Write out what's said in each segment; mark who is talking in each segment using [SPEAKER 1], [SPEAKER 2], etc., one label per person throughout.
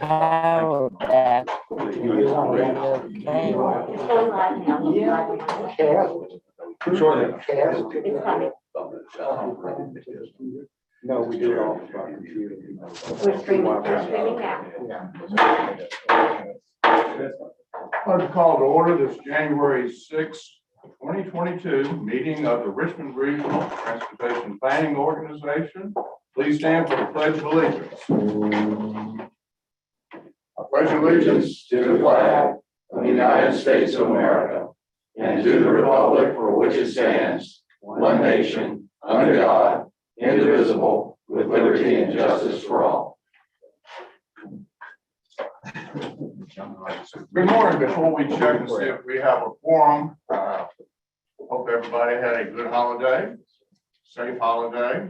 [SPEAKER 1] power back.
[SPEAKER 2] It's going live now. It's coming.
[SPEAKER 3] No, we do it all from our computer.
[SPEAKER 2] We're streaming now.
[SPEAKER 4] I'd like to call to order this January 6, 2022 meeting of the Richmond Regional Transportation Planning Organization. Please stand for the Pledge of Allegiance. I pledge allegiance
[SPEAKER 5] to the flag of the United States of America and to the republic for which it stands, one nation, under God, indivisible, with liberty and justice for all.
[SPEAKER 4] Good morning. Before we check and see if we have a quorum, hope everybody had a good holiday, safe holiday.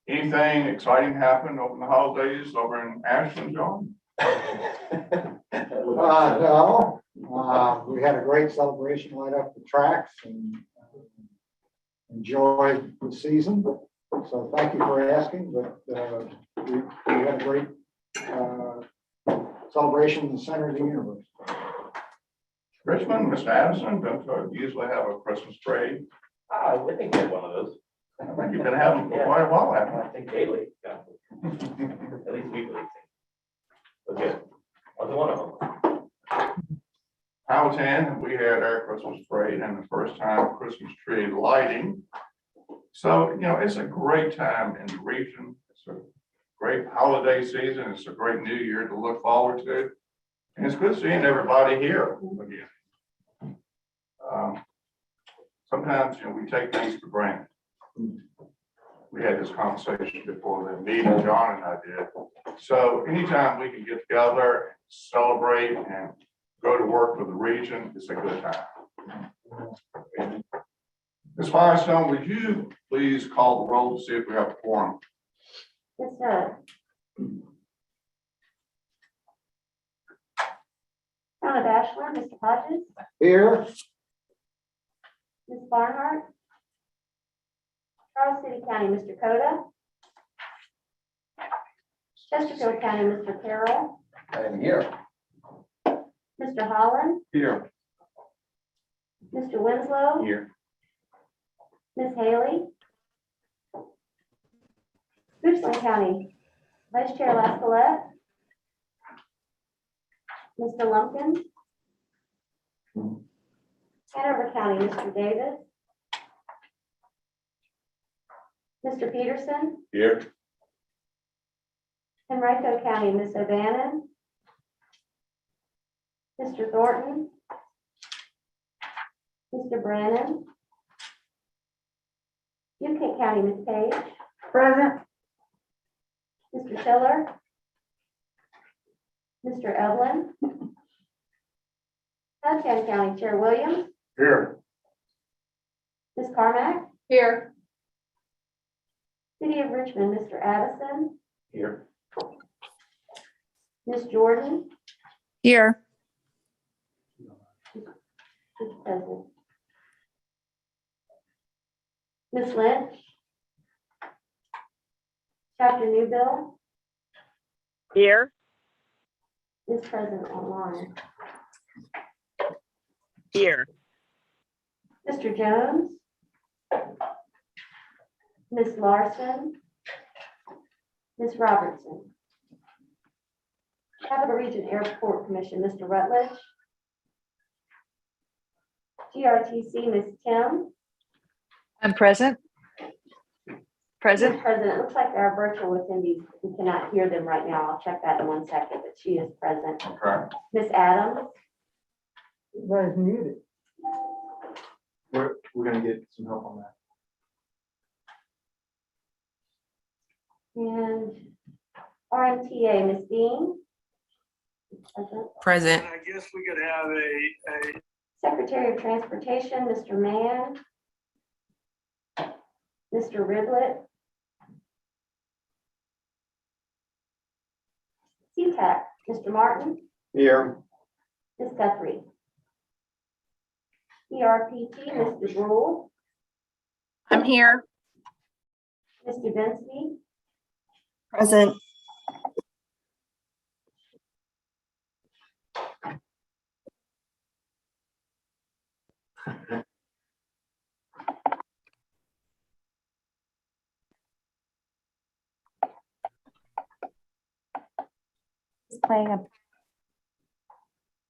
[SPEAKER 4] Anything exciting happened over the holidays over in Ashland, John?
[SPEAKER 3] No, we had a great celebration right up the tracks and enjoyed the season. So thank you for asking, but we had a great celebration in the center of the universe.
[SPEAKER 4] Richmond, Mr. Addison, don't you usually have a Christmas parade?
[SPEAKER 6] I think we had one of those.
[SPEAKER 4] I think you've been having for quite a while, haven't
[SPEAKER 6] I think daily, yeah. At least weekly. Okay, wasn't one of them.
[SPEAKER 4] Powhatan, we had our Christmas parade and the first time Christmas tree lighting. So, you know, it's a great time in the region. It's a great holiday season. It's a great new year to look forward to. And it's good seeing everybody here again. Sometimes, you know, we take things for granted. We had this conversation before the meeting, John and I did. So anytime we can get together, celebrate, and go to work for the region, it's a good time. Ms. Firestone, would you please call the roll to see if we have a quorum?
[SPEAKER 2] Yes, sir. Town of Ashland, Mr. Hodges,
[SPEAKER 3] Here,
[SPEAKER 2] Ms. Barnhart. Charles City County, Mr. Coda. Chesterfield County, Mr. Carroll.
[SPEAKER 5] I am here.
[SPEAKER 2] Mr. Holland,
[SPEAKER 4] Here.
[SPEAKER 2] Mr. Winslow,
[SPEAKER 6] Here.
[SPEAKER 2] Ms. Haley. Richland County, Vice Chair Lascolette. Mr. Lumpkin. Hanover County, Mr. Davis. Mr. Peterson.
[SPEAKER 6] Here.
[SPEAKER 2] Henrico County, Ms. O'Bannon. Mr. Thornton. Mr. Brannon. Newcastle County, Ms. Page. Present. Mr. Schiller. Mr. Evelyn. Powhatan County Chair Williams.
[SPEAKER 4] Here.
[SPEAKER 2] Ms. Carmack. Here. City of Richmond, Mr. Addison.
[SPEAKER 6] Here.
[SPEAKER 2] Ms. Jordan.
[SPEAKER 1] Here.
[SPEAKER 2] Is present. Ms. Lynch. Chapter Newbill
[SPEAKER 1] Here.
[SPEAKER 2] is present online.
[SPEAKER 1] Here.
[SPEAKER 2] Mr. Jones. Ms. Larson. Ms. Robertson. Capital Region Airport Commission, Mr. Rutledge. GRTC, Ms. Tim.
[SPEAKER 1] I'm present. Present.
[SPEAKER 2] President, looks like our virtual attendees, we cannot hear them right now. I'll check that in 1 second, but she is present.
[SPEAKER 4] Okay.
[SPEAKER 2] Ms. Adams.
[SPEAKER 3] everybody's muted.
[SPEAKER 7] We're gonna get some help on that.
[SPEAKER 2] And RMTA, Ms. Dean. Present.
[SPEAKER 1] Present.
[SPEAKER 8] I guess we could have a
[SPEAKER 2] Secretary of Transportation, Mr. Mann. Mr. Ridlett. Ctac, Mr. Martin.
[SPEAKER 3] Here.
[SPEAKER 2] Ms. Guthrie. RRTPO, Mr. Brule.
[SPEAKER 1] I'm here.
[SPEAKER 2] Mr. Densky.
[SPEAKER 1] Present. playing a.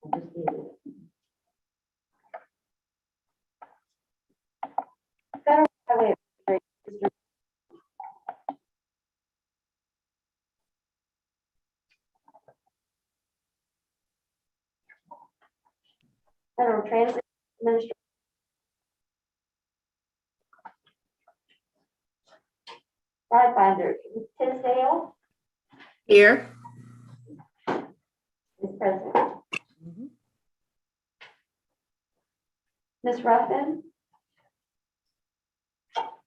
[SPEAKER 2] I just needed it. Federal Highway Administration, Federal Transit Administration. Ride Finder, Tisdale
[SPEAKER 1] Here.
[SPEAKER 2] is present. Ms. Ruffin.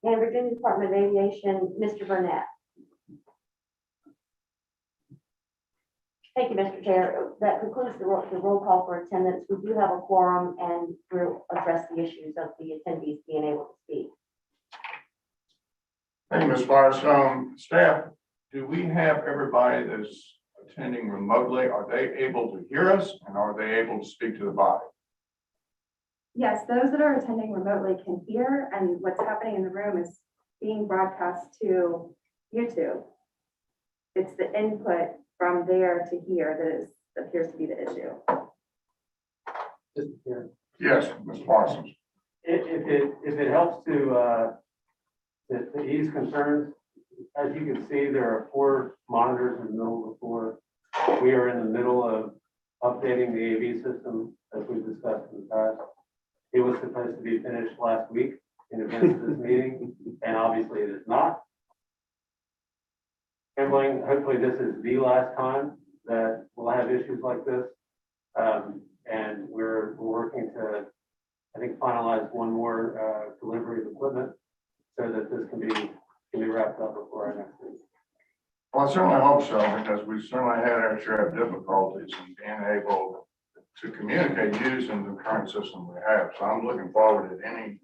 [SPEAKER 2] And Virginia Department of Aviation, Mr. Burnett. Thank you, Mr. Chair. That concludes the roll call for attendance. We do have a quorum and we'll address the issues of the attendees being able to speak.
[SPEAKER 4] Thank you, Ms. Firestone. Staff, do we have everybody that's attending remotely? Are they able to hear us and are they able to speak to the body?
[SPEAKER 9] Yes, those that are attending remotely can hear, and what's happening in the room is being broadcast to YouTube. It's the input from there to here that appears to be the issue.
[SPEAKER 7] Just here.
[SPEAKER 4] Yes, Ms. Parsons.
[SPEAKER 10] If it helps to ease concerns, as you can see, there are 4 monitors in the middle of the floor. We are in the middle of updating the AV system, as we've discussed in the past. It was supposed to be finished last week in advance of this meeting, and obviously it is not. Hopefully this is the last time that we'll have issues like this. And we're working to, I think, finalize one more delivery of equipment so that this can be wrapped up before our next meeting.
[SPEAKER 4] Well, I certainly hope so, because we certainly had our share of difficulties in being able to communicate using the current system we have. So I'm looking forward to any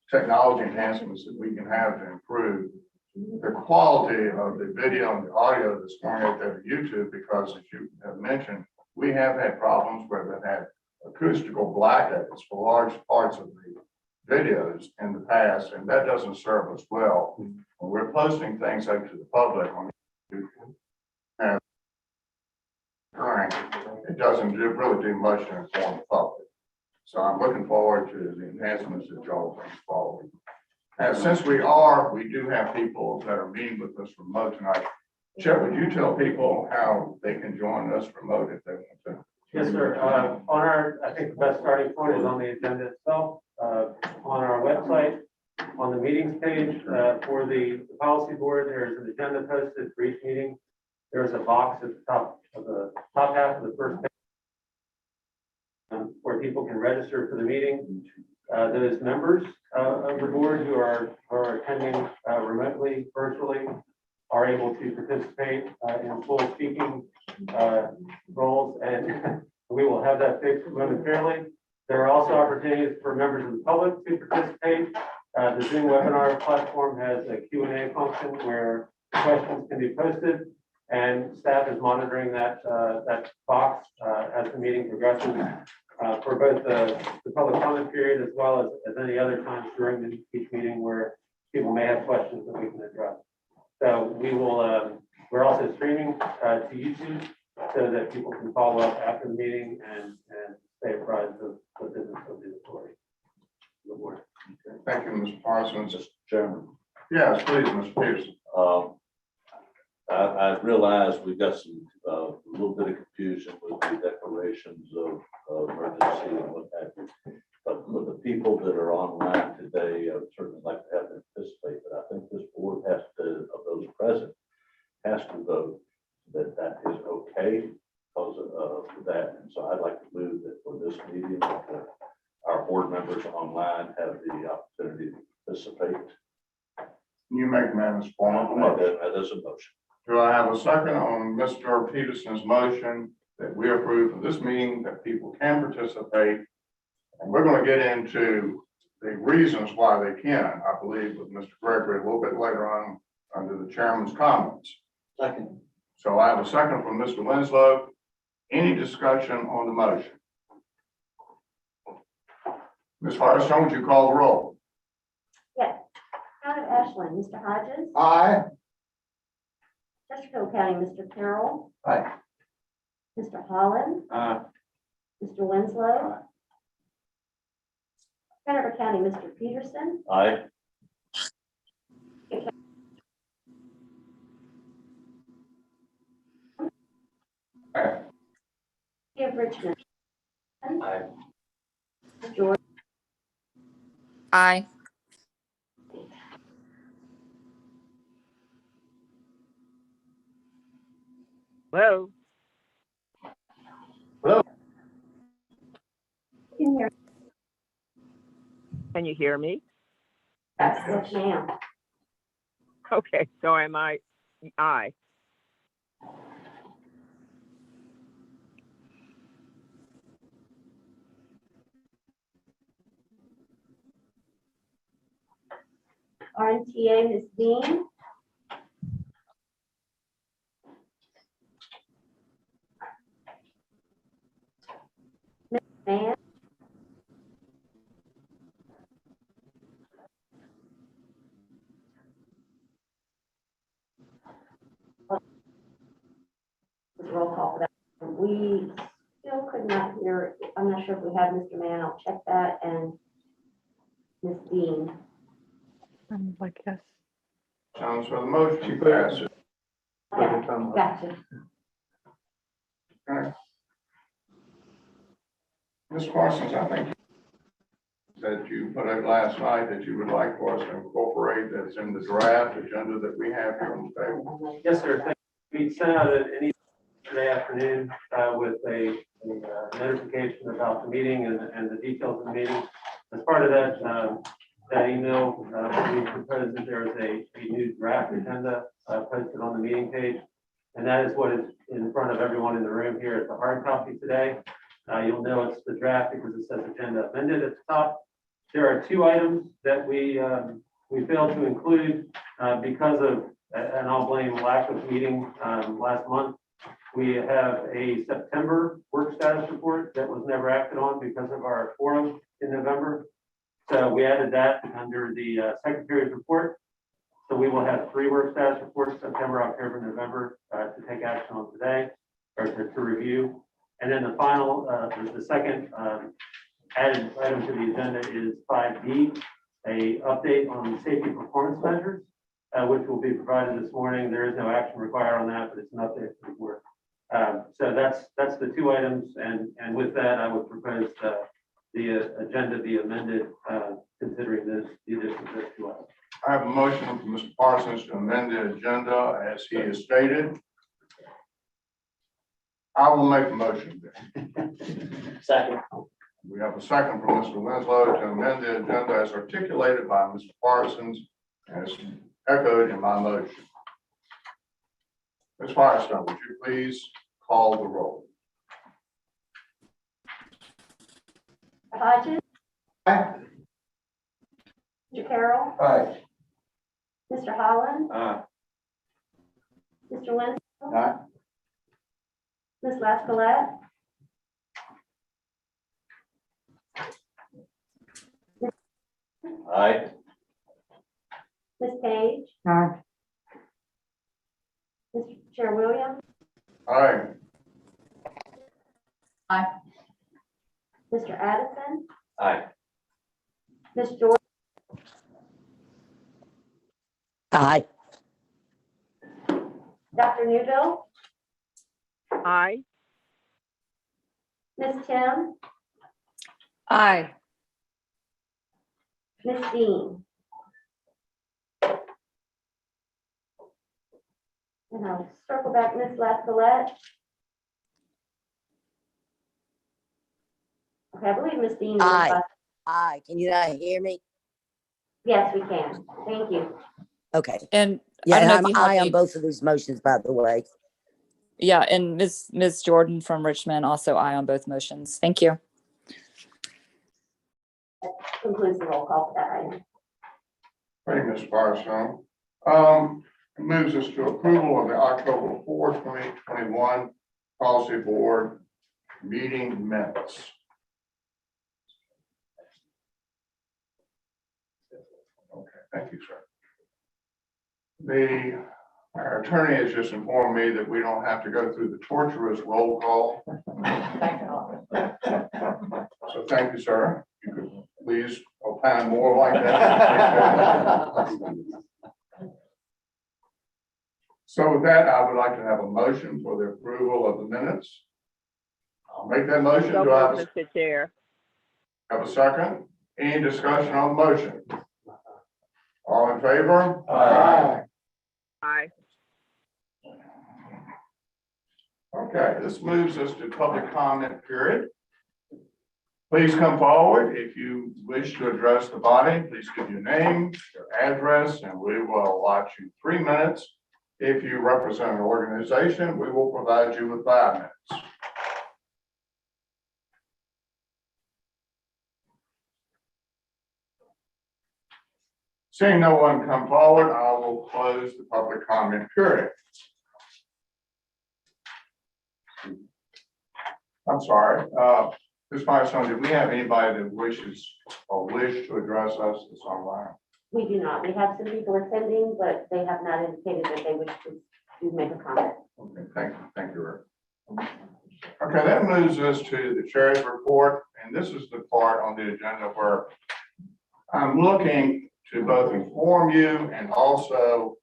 [SPEAKER 4] technology enhancements that we can have to improve the quality of the video and the audio that's going out there to YouTube, because as you have mentioned, we have had problems where we've had acoustical blackouts for large parts of the videos in the past, and that doesn't serve us well. When we're posting things out to the public on YouTube, and it doesn't really do much to inform the public. So I'm looking forward to the enhancements that y'all bring forward. And since we do have people that are meeting with us remote tonight. Chet, would you tell people how they can join us remote if they want to?
[SPEAKER 10] Yes, sir. I think the best starting point is on the agenda itself. On our website, on the meetings page for the policy board, there's an agenda posted for each meeting. There's a box at the top half of the first page where people can register for the meeting. Those members of the board who are attending remotely, virtually, are able to participate in full speaking roles, and we will have that fixed momentarily. There are also opportunities for members of the public to participate. The Zoom webinar platform has a Q&A function where questions can be posted, and staff is monitoring that box as the meeting progresses for both the public comment period as well as any other times during each meeting where people may have questions that we can address. So we will, we're also streaming to YouTube so that people can follow up after the meeting and stay apprised of the business of the authority.
[SPEAKER 4] Thank you, Mr. Parsons.
[SPEAKER 5] Mr. Chairman,
[SPEAKER 4] Yes, please, Mr. Peterson.
[SPEAKER 5] I realize we've got some, a little bit of confusion with the declarations of emergency and what have you. But for the people that are online today, I would certainly like to have them participate, but I think this board has to, of those present, has to vote that that is okay because of that. And so I'd like to move that for this meeting, our board members online have the opportunity to participate.
[SPEAKER 4] Can you make Madam's formal motion?
[SPEAKER 5] That is a motion.
[SPEAKER 4] Do I have a second on Mr. Peterson's motion that we approve of this meeting, that people can participate? And we're going to get into the reasons why they can, I believe, with Mr. Gregory a little bit later on under the chairman's comments.
[SPEAKER 7] Second.
[SPEAKER 4] So I have a second from Mr. Winslow. Any discussion on the motion? Ms. Firestone, would you call the roll?
[SPEAKER 2] Yes. Town of Ashland, Mr. Hodges.
[SPEAKER 3] Aye.
[SPEAKER 2] Chesterfield County, Mr. Carroll.
[SPEAKER 7] Aye.
[SPEAKER 2] Mr. Holland,
[SPEAKER 6] Aye.
[SPEAKER 2] Mr. Winslow. Hanover County, Mr. Peterson,
[SPEAKER 6] Aye.
[SPEAKER 2] City of Richmond.
[SPEAKER 6] Aye.
[SPEAKER 2] George,
[SPEAKER 1] Aye.
[SPEAKER 8] Hello?
[SPEAKER 9] Can hear.
[SPEAKER 8] Can you hear me?
[SPEAKER 2] yes, ma'am.
[SPEAKER 8] Okay, so am I, aye.
[SPEAKER 2] RNTA, Ms. Dean. Ms. Mann. Roll call for that. We still could not hear, I'm not sure if we have Mr. Mann, I'll check that, and Ms. Dean.
[SPEAKER 1] Like yes.
[SPEAKER 4] Sounds for the motion passes.
[SPEAKER 2] Yeah, gotcha.
[SPEAKER 4] Okay. Ms. Parsons, I think that you put out last night that you would like for us to incorporate that's in the draft agenda that we have here on the table.
[SPEAKER 10] Yes, sir. Thank you. We sent out an yesterday afternoon with a notification about the meeting and the details of the meeting. As part of that email, we proposed that there is a new draft agenda posted on the meeting page. And that is what is in front of everyone in the room here at the hard copy today. You'll know it's the draft because it says agenda amended at the top. There are two items that we failed to include because of, and I'll blame lack of meeting last month. We have a September work status report that was never acted on because of our forum in November. So we added that under the Secretary's report. So we will have 3 work status reports, September, October, November, to take action on today, or to review. And then the final, the second added item to the agenda is 5D, a update on the safety performance measures, which will be provided this morning. There is no action required on that, but it's an update for the board. So that's the 2 items, and with that, I would propose the agenda be amended, considering the addition of those 2 items.
[SPEAKER 4] I have a motion from Mr. Parsons to amend the agenda as he has stated. I will make a motion.
[SPEAKER 6] Second.
[SPEAKER 4] We have a second from Mr. Winslow to amend the agenda as articulated by Mr. Parsons, as echoed in my motion. Ms. Firestone, would you please call the roll?
[SPEAKER 2] Hodges.
[SPEAKER 3] Aye.
[SPEAKER 2] Mr. Carroll,
[SPEAKER 3] Aye.
[SPEAKER 2] Mr. Holland,
[SPEAKER 6] Aye.
[SPEAKER 2] Mr. Winslow.
[SPEAKER 3] Aye.
[SPEAKER 2] Ms. Lascolette.
[SPEAKER 6] Aye.
[SPEAKER 2] Ms. Page.
[SPEAKER 1] Aye.
[SPEAKER 2] Mr. Chair Williams.
[SPEAKER 4] Aye.
[SPEAKER 1] Aye.
[SPEAKER 2] Mr. Addison.
[SPEAKER 6] Aye.
[SPEAKER 2] Ms. George.
[SPEAKER 1] Aye.
[SPEAKER 2] Dr. Newville.
[SPEAKER 8] Aye.
[SPEAKER 2] Ms. Tim.
[SPEAKER 1] Aye.
[SPEAKER 2] Ms. Dean. And I'll circle back, Ms. Lascolette. Okay, I believe Ms. Dean.
[SPEAKER 11] Aye. Aye, can you not hear me?
[SPEAKER 2] Yes, we can. Thank you.
[SPEAKER 11] Okay.
[SPEAKER 1] And
[SPEAKER 11] Yeah,
[SPEAKER 1] I don't
[SPEAKER 11] and
[SPEAKER 1] know
[SPEAKER 11] I'm
[SPEAKER 1] if you have
[SPEAKER 11] aye on
[SPEAKER 1] a-
[SPEAKER 11] both of these motions, by the way.
[SPEAKER 1] Yeah, and Ms. Jordan from Richmond also aye on both motions. Thank you.
[SPEAKER 2] Concludes the roll call for that item.
[SPEAKER 4] Thank you, Ms. Firestone. It moves us to approval of the October 4, 2021 Policy Board meeting minutes. Okay, thank you, sir. Our attorney has just informed me that we don't have to go through the torturous roll call. So thank you, sir. You could please opine more like that. So with that, I would like to have a motion for the approval of the minutes. I'll make that motion.
[SPEAKER 8] So
[SPEAKER 4] Do I
[SPEAKER 8] moved, Mr. Chair.
[SPEAKER 4] have a second? Any discussion on the motion? All in favor?
[SPEAKER 3] Aye.
[SPEAKER 8] Aye.
[SPEAKER 4] Okay, this moves us to public comment period. Please come forward if you wish to address the body. Please give your name, your address, and we will allot you 3 minutes. If you represent an organization, we will provide you with 5 minutes. Seeing no one come forward, I will close the public comment period. I'm sorry, Ms. Firestone, do we have anybody that wishes or wish to address us this online?
[SPEAKER 2] We do not. We have some people attending, but they have not indicated that they wish to make a comment.
[SPEAKER 4] Okay, thank you, Rick. Okay, that moves us to the chair's report, and this is the part on the agenda where I'm looking to both inform you and also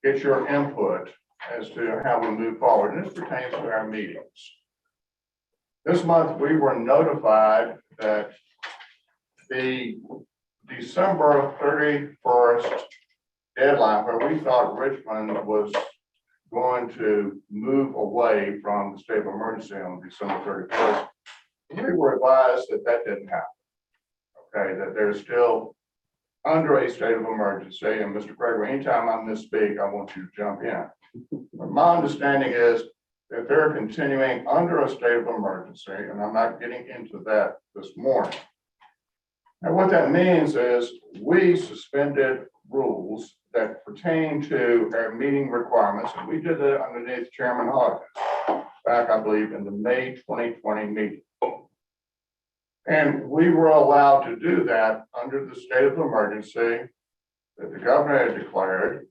[SPEAKER 4] get your input as to how we move forward. And this pertains to our meetings. This month, we were notified that the December 31st deadline, where we thought Richmond was going to move away from the state of emergency on December 31st, we were advised that that didn't happen. Okay, that they're still under a state of emergency. And Mr. Gregory, anytime I misspeak, I want you to jump in. But my understanding is that they're continuing under a state of emergency, and I'm not getting into that this morning. And what that means is we suspended rules that pertain to our meeting requirements, and we did that underneath Chairman Hodges back, I believe, in the May 2020 meeting. And we were allowed to do that under the state of emergency that the governor had declared.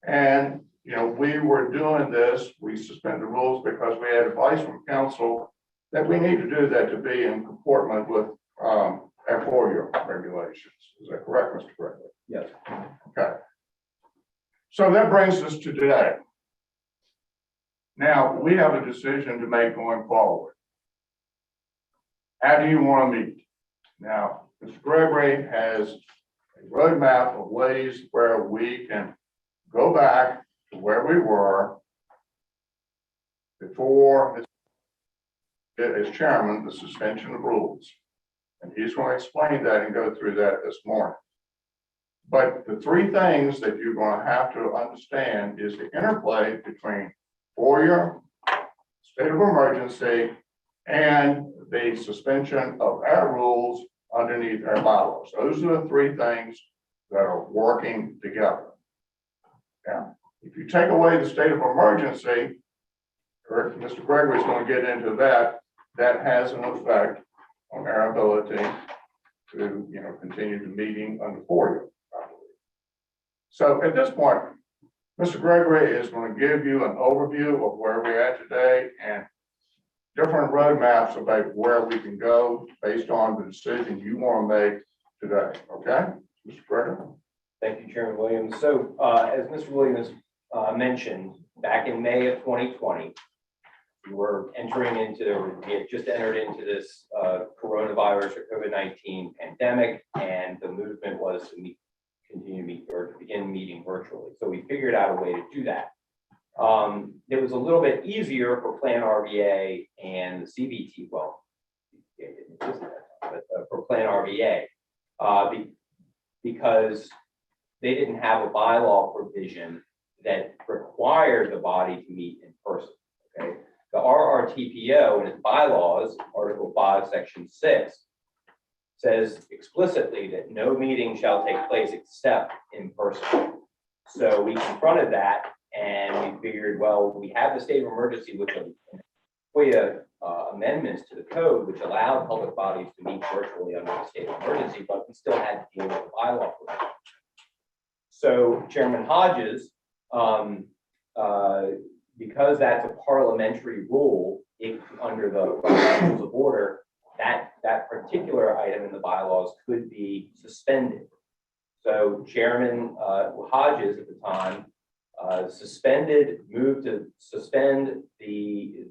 [SPEAKER 4] And, you know, we were doing this, we suspended the rules because we had advice from council that we need to do that to be in comportment with our FOIA regulations. Is that correct, Mr. Gregory?
[SPEAKER 6] Yes.
[SPEAKER 4] Okay. So that brings us to today. Now, we have a decision to make going forward. How do you want to meet? Now, Mr. Gregory has a roadmap of ways where we can go back to where we were before, as chairman, the suspension of rules. And he's going to explain that and go through that this morning. But the 3 things that you're going to have to understand is the interplay between FOIA, state of emergency, and the suspension of our rules underneath our bylaws. Those are the 3 things that are working together. Now, if you take away the state of emergency, or Mr. Gregory is going to get into that, that has an effect on our ability to, you know, continue the meeting under FOIA, I believe. So at this point, Mr. Gregory is going to give you an overview of where we're at today and different roadmaps about where we can go based on the decision you want to make today. Okay, Mr. Gregory?
[SPEAKER 6] Thank you, Chairman Williams. So as Mr. Williams mentioned, back in May of 2020, we had just entered into this coronavirus or COVID-19 pandemic, and the movement was to begin meeting virtually. So we figured out a way to do that. It was a little bit easier for Plan RVA and the CBT, well, for Plan RVA, because they didn't have a bylaw provision that required the body to meet in person. Okay, the RRTPO in its bylaws, Article 5, Section 6, says explicitly that no meeting shall take place except in person. So we confronted that, and we figured, well, we have the state of emergency with the FOIA amendments to the code, which allowed public bodies to meet virtually under the state of emergency, but we still had to deal with the bylaw provision. So Chairman Hodges because that's a parliamentary rule, if under the rules of order, that particular item in the bylaws could be suspended. So Chairman Hodges at the time moved to suspend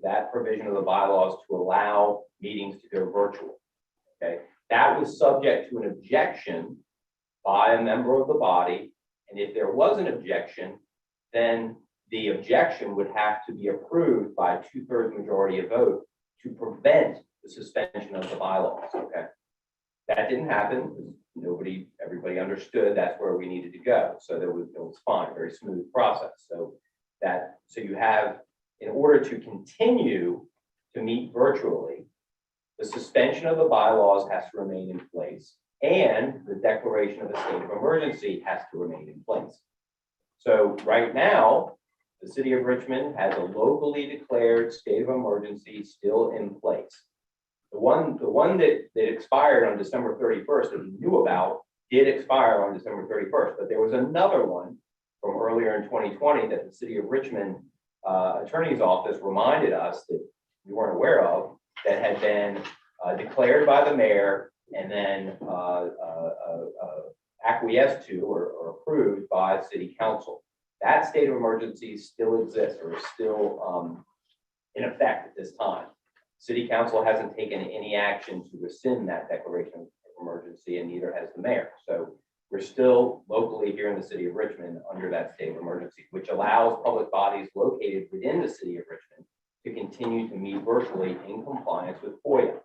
[SPEAKER 6] that provision of the bylaws to allow meetings to go virtual. Okay, that was subject to an objection by a member of the body, and if there was an objection, then the objection would have to be approved by a 2/3 majority of vote to prevent the suspension of the bylaws. Okay, that didn't happen. Everybody understood that's where we needed to go. So it was fine, very smooth process. So you have, in order to continue to meet virtually, the suspension of the bylaws has to remain in place, and the declaration of a state of emergency has to remain in place. So right now, the city of Richmond has a locally declared state of emergency still in place. The one that expired on December 31st that we knew about did expire on December 31st, but there was another one from earlier in 2020 that the city of Richmond attorney's office reminded us that we weren't aware of, that had been declared by the mayor and then acquiesced to or approved by city council. That state of emergency still exists or is still in effect at this time. City council hasn't taken any action to rescind that declaration of emergency, and neither has the mayor. So we're still locally here in the city of Richmond under that state of emergency, which allows public bodies located within the city of Richmond to continue to meet virtually in compliance with FOIA.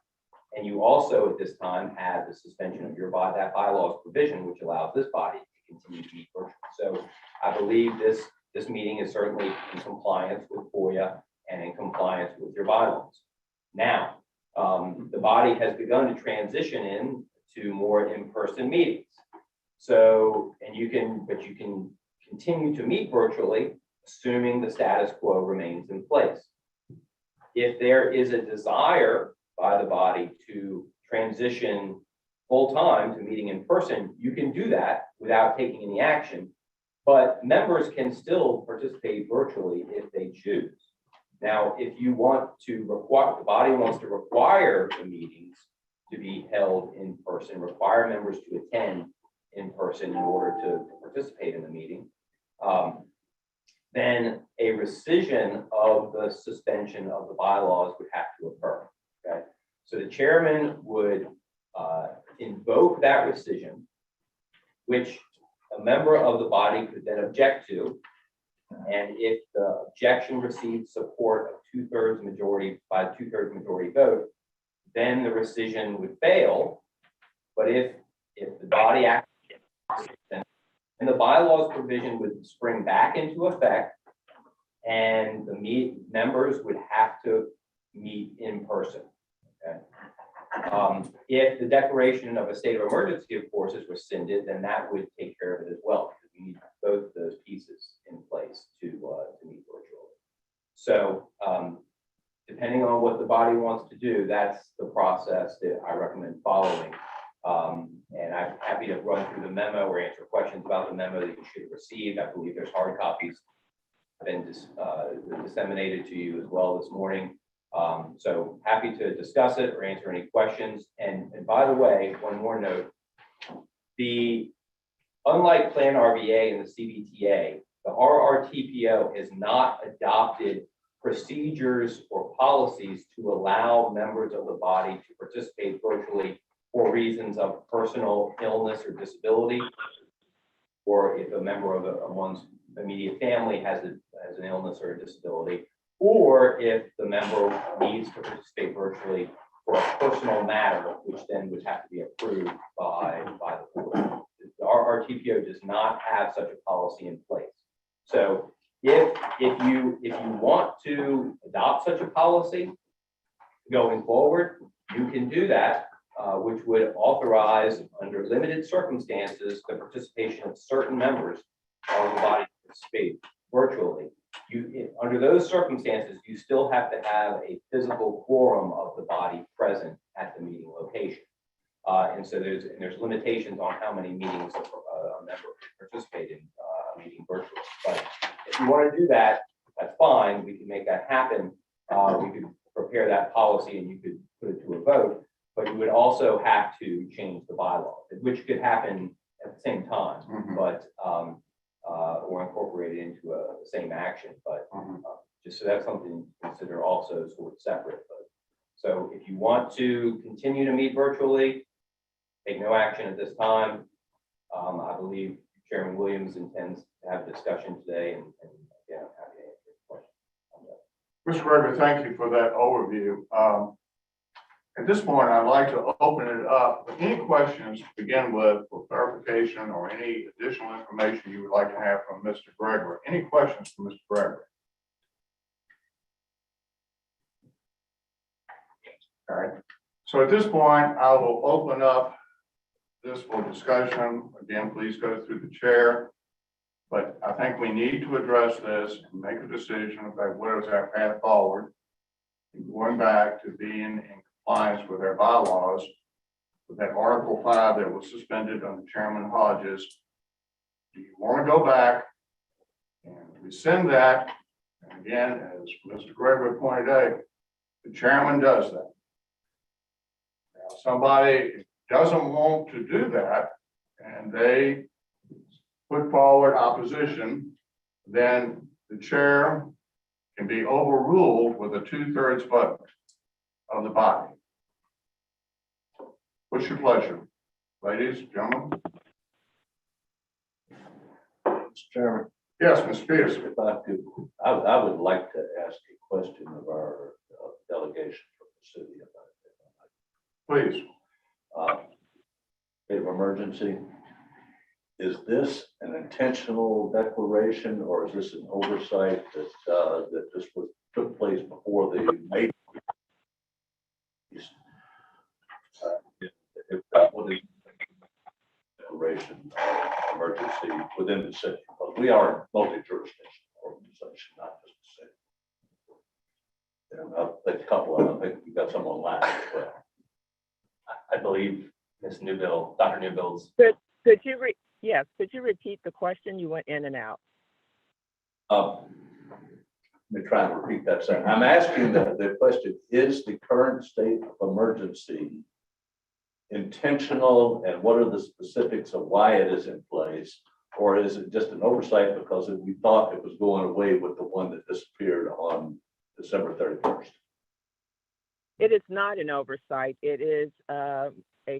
[SPEAKER 6] And you also at this time have the suspension of that bylaws provision, which allows this body to continue to meet virtually. So I believe this meeting is certainly in compliance with FOIA and in compliance with your bylaws. Now, the body has begun to transition in to more in-person meetings. So, you can continue to meet virtually, assuming the status quo remains in place. If there is a desire by the body to transition full-time to meeting in person, you can do that without taking any action, but members can still participate virtually if they choose. Now, if you want to the body wants to require the meetings to be held in person, require members to attend in person in order to participate in the meeting, then a rescission of the suspension of the bylaws would have to occur. Okay, so the chairman would invoke that rescission, which a member of the body could then object to. And if the objection receives support of 2/3 majority by a 2/3 majority vote, then the rescission would fail. But if the body acts, then the bylaws provision would spring back into effect, and the members would have to meet in person. Okay. If the declaration of a state of emergency, of course, is rescinded, then that would take care of it as well, because we need both of those pieces in place to meet virtually. So depending on what the body wants to do, that's the process that I recommend following. And I'm happy to run through the memo or answer questions about the memo that you should have received. I believe there's hard copies been disseminated to you as well this morning. So happy to discuss it or answer any questions. And by the way, one more note, unlike Plan RVA and the CBTA, the RRTPO has not adopted procedures or policies to allow members of the body to participate virtually for reasons of personal illness or disability, or if a member of one's immediate family has an illness or a disability, or if the member needs to participate virtually for a personal matter, which then would have to be approved by the board. Our RTPO does not have such a policy in place. So if you want to adopt such a policy going forward, you can do that, which would authorize, under limited circumstances, the participation of certain members of the body to participate virtually. Under those circumstances, you still have to have a physical quorum of the body present at the meeting location. And so there's limitations on how many meetings a member can participate in a meeting virtually. But if you want to do that, that's fine. We can make that happen. We could prepare that policy and you could put it to a vote, but you would also have to change the bylaws, which could happen at the same time, but, or incorporate it into the same action, but just so that's something to consider also sort of separate. But, so if you want to continue to meet virtually, take no action at this time. I believe Chairman Williams intends to have a discussion today, and again, I'm happy to answer your questions on that.
[SPEAKER 4] Mr. Gregory, thank you for that overview. At this point, I'd like to open it up. Any questions to begin with for clarification or any additional information you would like to have from Mr. Gregory? Any questions from Mr. Gregory? All right. So at this point, I will open up this for discussion. Again, please go through the chair. But I think we need to address this and make a decision about what is our path forward. Going back to being in compliance with our bylaws, with that Article 5 that was suspended under Chairman Hodges. Do you want to go back and rescind that? And again, as Mr. Gregory pointed out, the chairman does that. Now, somebody doesn't want to do that and they put forward opposition, then the chair can be overruled with a 2/3 vote of the body. What's your pleasure, ladies, gentlemen?
[SPEAKER 5] Mr. Chairman,
[SPEAKER 4] Yes, Mr. Peters.
[SPEAKER 5] if I could, I would like to ask a question of our delegation from the city about it.
[SPEAKER 4] Please.
[SPEAKER 5] State of emergency. Is this an intentional declaration or is this an oversight that this took place before the May? If that was a declaration of emergency within the city, because we are a multi-jurisdictional organization, not just the city. And a couple of them, I think we've got some online as well.
[SPEAKER 6] I believe Ms. Newbill, Dr. Newbill's.
[SPEAKER 8] Could you could you repeat the question? You went in and out.
[SPEAKER 5] Let me try and repeat that second. I'm asking the question, is the current state of emergency intentional and what are the specifics of why it is in place? Or is it just an oversight because we thought it was going away with the one that disappeared on December 31st?
[SPEAKER 8] It is not an oversight. It is a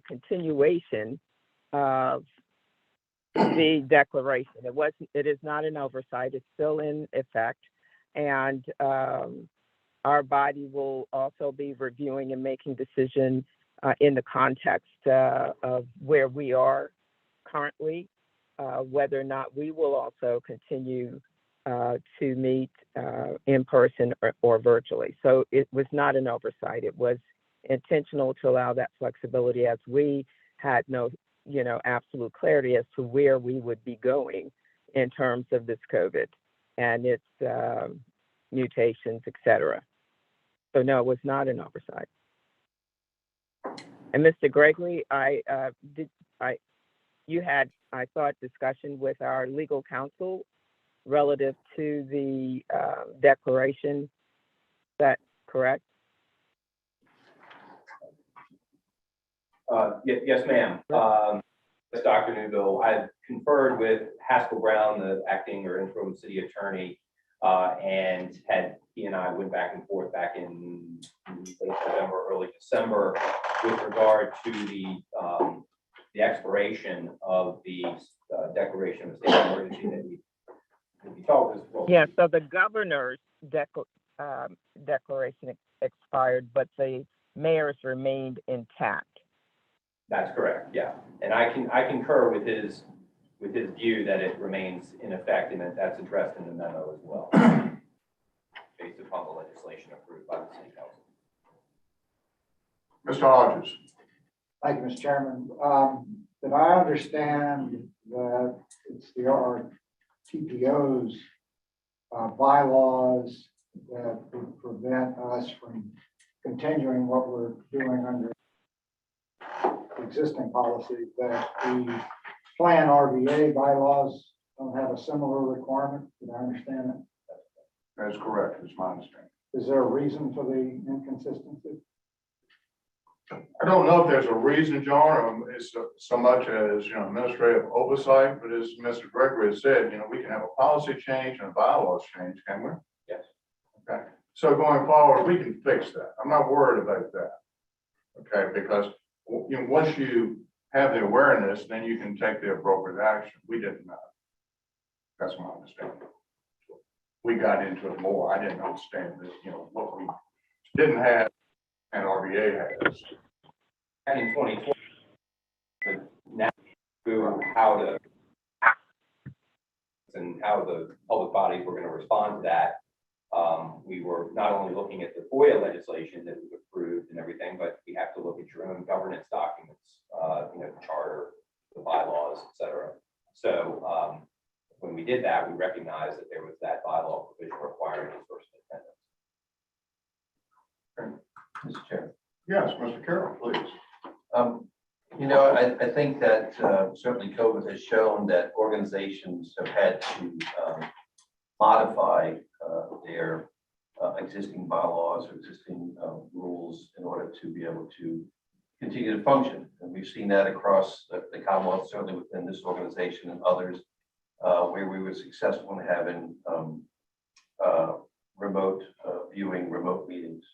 [SPEAKER 8] continuation of the declaration. It is not an oversight. It's still in effect. And our body will also be reviewing and making decisions in the context of where we are currently, whether or not we will also continue to meet in person or virtually. So it was not an oversight. It was intentional to allow that flexibility as we had no, absolute clarity as to where we would be going in terms of this COVID and its mutations, et cetera. So no, it was not an oversight. And Mr. Gregory, you had, I thought, discussion with our legal counsel relative to the declaration. Is that correct?
[SPEAKER 6] Yes, ma'am. As Dr. Newbill, I've conferred with Haskell Brown, the acting or interim city attorney, and he and I went back and forth back in late November, early December, with regard to the expiration of the declaration of state of emergency that we talked about.
[SPEAKER 8] Yeah, so the governor's declaration expired, but the mayor's remained intact.
[SPEAKER 6] That's correct, yeah. And I concur with his view that it remains in effect and that's addressed in the memo as well, based upon the legislation approved by the city council.
[SPEAKER 4] Mr. Hodges.
[SPEAKER 3] Thank you, Mr. Chairman. Did I understand that it's the RRTPO's bylaws that would prevent us from continuing what we're doing under existing policy, that the plan RVA bylaws don't have a similar requirement? Did I understand that?
[SPEAKER 4] That's correct, is my understanding.
[SPEAKER 3] Is there a reason for the inconsistency?
[SPEAKER 4] I don't know if there's a reason, John, it's so much as, administrative oversight, but as Mr. Gregory has said, we can have a policy change and a bylaws change, can we?
[SPEAKER 6] Yes.
[SPEAKER 4] Okay, so going forward, we can fix that. I'm not worried about that. Okay, because, once you have the awareness, then you can take the appropriate action. We didn't know. That's my understanding. We got into it more. I didn't understand this, what we didn't have and RBA has.
[SPEAKER 6] Back in 2020, but now through how to and how the public bodies were going to respond to that. We were not only looking at the FOIA legislation that was approved and everything, but we have to look at your own governance documents, the charter, the bylaws, et cetera. So when we did that, we recognized that there was that bylaw provision requiring endorsement attendance.
[SPEAKER 5] Mr. Chair.
[SPEAKER 4] Yes, Mr. Carroll, please.
[SPEAKER 5] I think that certainly COVID has shown that organizations have had to modify their existing bylaws or existing rules in order to be able to continue to function. And we've seen that across the Commonwealth, certainly within this organization and others, where we were successful in having remote viewing, remote meetings.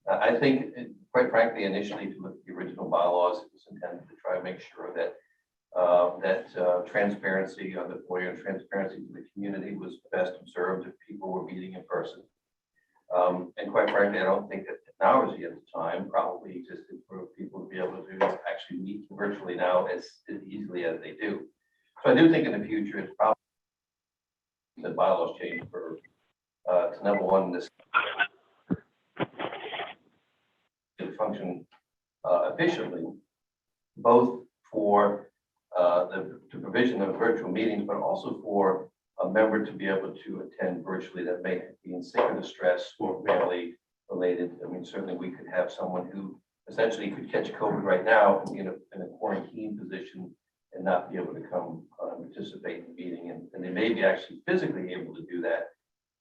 [SPEAKER 5] I think, quite frankly, initially, if you look at the original bylaws, it was intended to try to make sure that transparency on the FOIA and transparency to the community was best observed if people were meeting in person. And quite frankly, I don't think that technology at the time probably existed for people to be able to actually meet virtually now as easily as they do. So I do think in the future, it's probably the bylaws change for to number one, this to function efficiently, both for the provision of virtual meetings, but also for a member to be able to attend virtually that may be in sickness, stress, or family related. I mean, certainly we could have someone who essentially could catch COVID right now and be in a quarantine position and not be able to come participate in the meeting. And they may be actually physically able to do that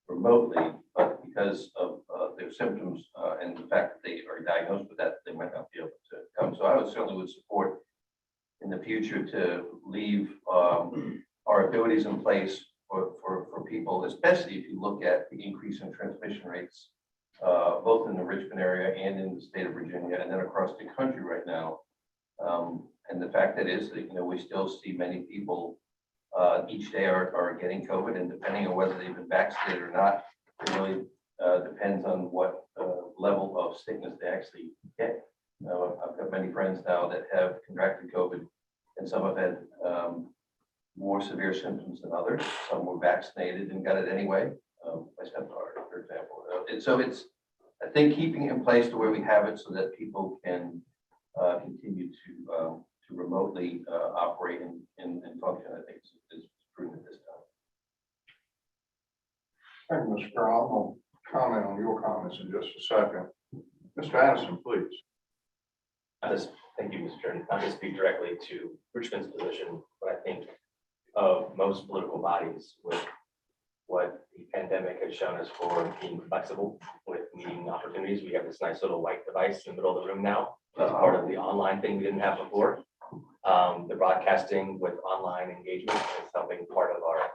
[SPEAKER 5] remotely, but because of their symptoms and the fact that they are diagnosed with that, they might not be able to come. So I would support in the future to leave our abilities in place for people, especially if you look at the increase in transmission rates, both in the Richmond area and in the state of Virginia, and then across the country right now. And the fact that is that, we still see many people each day are getting COVID, and depending on whether they've been vaccinated or not, it really depends on what level of sickness they actually get. I've got many friends now that have contracted COVID, and some have had more severe symptoms than others. Some were vaccinated and got it anyway. My stepdaughter, for example. And so I think keeping it in place to where we have it so that people can continue to remotely operate and function, I think is proven this time.
[SPEAKER 4] Thank you, Mr. Carroll. I'll comment on your comments in just a second. Mr. Addison, please.
[SPEAKER 12] Thank you, Mr. Chairman. Not to speak directly to Richmond's position, but I think of most political bodies with what the pandemic has shown us for being flexible with meeting opportunities. We have this nice little white device in the middle of the room now. That's part of the online thing we didn't have before. The broadcasting with online engagement is something part of our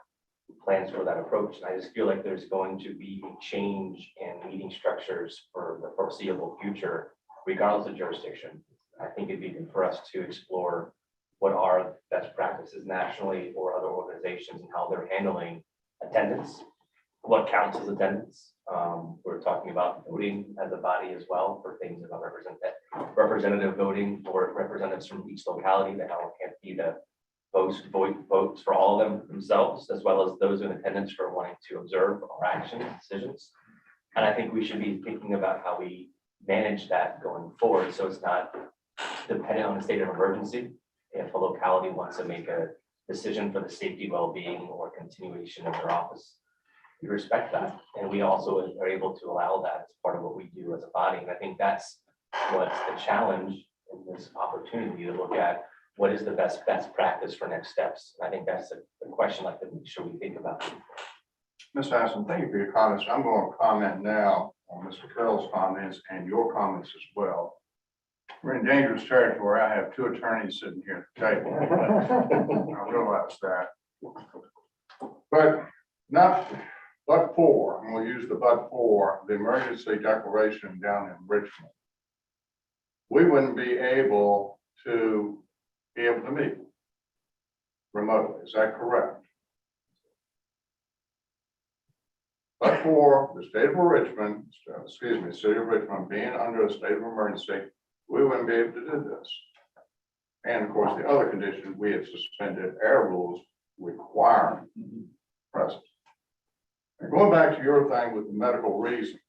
[SPEAKER 12] plans for that approach. And I just feel like there's going to be a change in meeting structures for the foreseeable future, regardless of jurisdiction. I think it'd be good for us to explore what are best practices nationally or other organizations and how they're handling attendance, what counts as attendance. We're talking about voting as a body as well for things that represent that representative voting for representatives from each locality, that how it can't be the votes for all of them themselves, as well as those in attendance for wanting to observe our actions and decisions. And I think we should be thinking about how we manage that going forward, so it's not dependent on the state of emergency. If a locality wants to make a decision for the safety, well-being, or continuation of their office, we respect that. And we also are able to allow that as part of what we do as a body. And I think that's what's the challenge in this opportunity, to look at what is the best practice for next steps. And I think that's the question I'd like to make sure we think about.
[SPEAKER 4] Ms. Hassan, thank you for your comments. I'm going to comment now on Mr. Carroll's comments and your comments as well. We're in dangerous territory. I have two attorneys sitting here at the table. I realize that. But for, and we'll use the but for, the emergency declaration down in Richmond, we wouldn't be able to meet remotely. Is that correct? But for the state of Richmond, city of Richmond being under a state of emergency, we wouldn't be able to do this. And of course, the other condition, we had suspended our rules requiring presence. And going back to your thing with the medical reasons,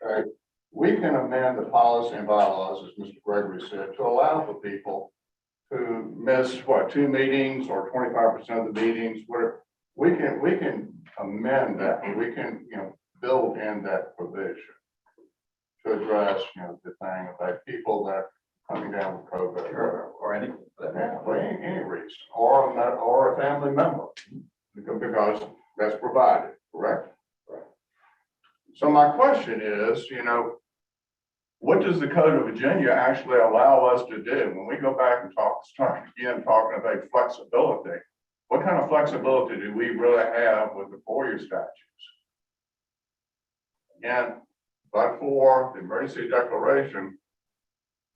[SPEAKER 4] okay, we can amend the policy and bylaws, as Mr. Gregory said, to allow for people to miss, 2 meetings or 25% of the meetings, whatever. We can amend that. We can, build in that provision to address, the thing about people that are coming down with COVID or anything, for any reason, or a family member, because that's provided, correct? Right. So my question is, what does the Code of Virginia actually allow us to do when we go back and start again talking about flexibility? What kind of flexibility do we really have with the FOIA statutes? Again, but for the emergency declaration,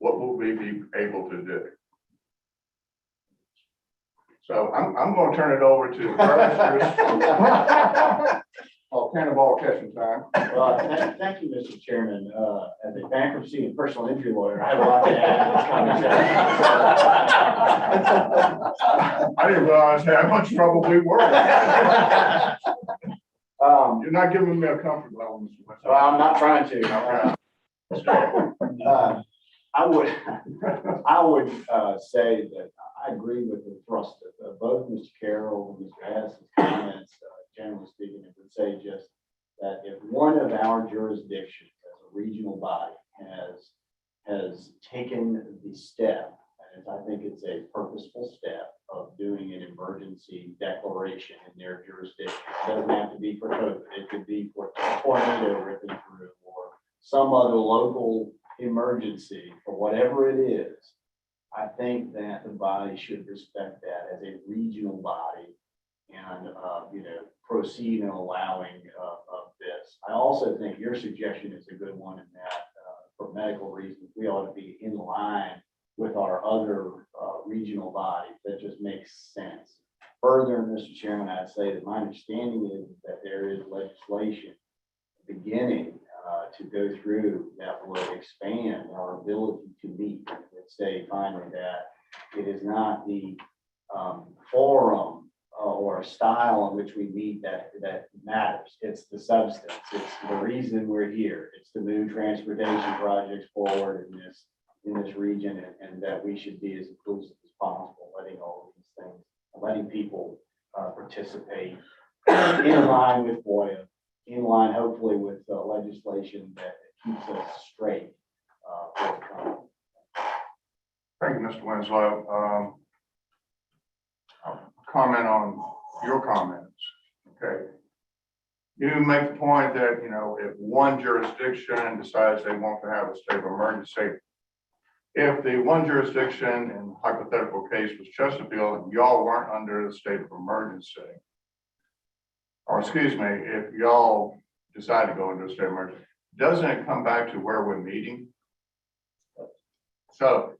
[SPEAKER 4] what will we be able to do? So I'm going to turn it over to cannonball catching time.
[SPEAKER 3] Well, thank you, Mr. Chairman. As a bankruptcy and personal injury lawyer, I have a lot to add to this conversation.
[SPEAKER 4] I didn't realize how much trouble we were. You're not giving me a comfort level, Mr. West.
[SPEAKER 3] Well, I'm not trying to. I would say that I agree with the thrust of both Mr. Carroll and Mr. Hass's comments. Generally speaking, I would say just that if one of our jurisdictions as a regional body has taken the step, and I think it's a purposeful step of doing an emergency declaration in their jurisdiction. It doesn't have to be for COVID. It could be for a tornado ripping through or some other local emergency or whatever it is. I think that the body should respect that as a regional body and, proceed in allowing of this. I also think your suggestion is a good one in that for medical reasons, we ought to be in line with our other regional bodies. That just makes sense. Further, Mr. Chairman, I'd say that my understanding is that there is legislation beginning to go through that will expand our ability to meet. Let's say finally that it is not the forum or style in which we meet that matters. It's the substance. It's the reason we're here. It's to move transportation projects forward in this region, and that we should be as inclusive as possible, letting all of these things, letting people participate in line with FOIA, in line hopefully with legislation that keeps us straight.
[SPEAKER 4] Thank you, Mr. Winslow. Comment on your comments. Okay. You make the point that, if one jurisdiction decides they want to have a state of emergency, if the one jurisdiction in hypothetical case was Chesterfield and y'all weren't under the state of emergency, or excuse me, if y'all decide to go into a state of emergency, doesn't it come back to where we're meeting? So,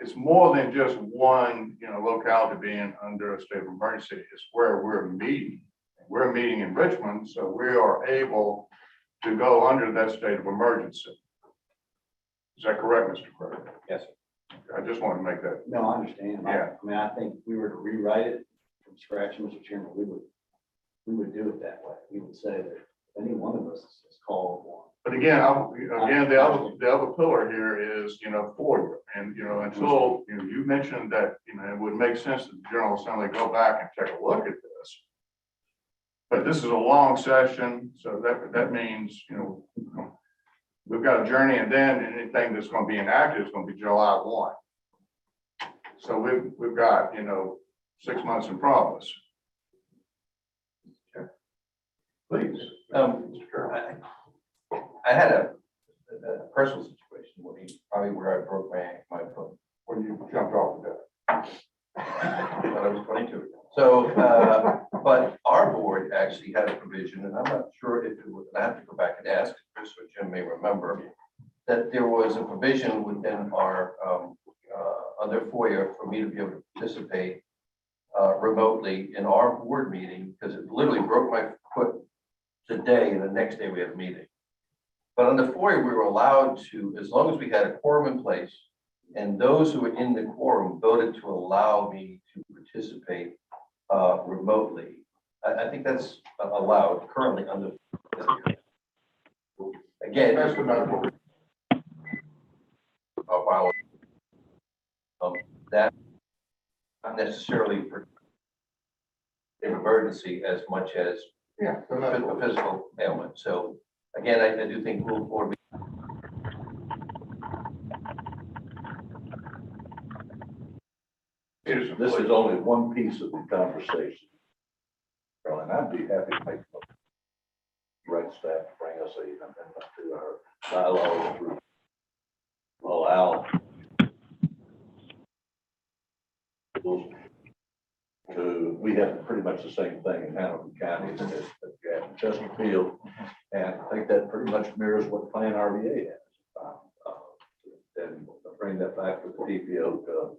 [SPEAKER 4] it's more than just one, locality being under a state of emergency. It's where we're meeting. We're meeting in Richmond, so we are able to go under that state of emergency. Is that correct, Mr. Craig?
[SPEAKER 6] Yes, sir.
[SPEAKER 4] I just want to make that.
[SPEAKER 3] No, I understand.
[SPEAKER 4] Yeah.
[SPEAKER 3] I think if we were to rewrite it from scratch, Mr. Chairman, we would do it that way. We would say that any one of us is called one.
[SPEAKER 4] But again, the other pillar here is, FOIA, and until you mentioned that it would make sense that the General Assembly go back and take a look at this. But this is a long session, so that means we've got a journey, and then anything that's going to be enacted is going to be July 1. So we've got 6 months in front of us. Please.
[SPEAKER 5] Mr. Chairman, I had a personal situation where I broke my foot.
[SPEAKER 4] When you jumped off the deck.
[SPEAKER 5] When I was 22. So, but our board actually had a provision, and I'm not sure if it was, I have to go back and ask, Chris or Jim may remember, that there was a provision within our, under FOIA for me to be able to participate remotely in our board meeting, because it literally broke my foot today, and the next day we had a meeting. But under FOIA, we were allowed to, as long as we had a quorum in place, and those who were in the quorum voted to allow me to participate remotely. I think that's allowed currently under. Again,
[SPEAKER 4] That's the medical.
[SPEAKER 5] that not necessarily for an emergency as much as
[SPEAKER 4] Yeah. the medical.
[SPEAKER 5] a physical ailment. So again, I do think Rule 4B.
[SPEAKER 13] This is only one piece of the conversation. And I'd be happy to make the right staff to bring us a amendment to our bylaws to allow to, we have pretty much the same thing in Hannibal County as we have in Chesterfield. And I think that pretty much mirrors what Plan RVA has. And bring that back with the TPO to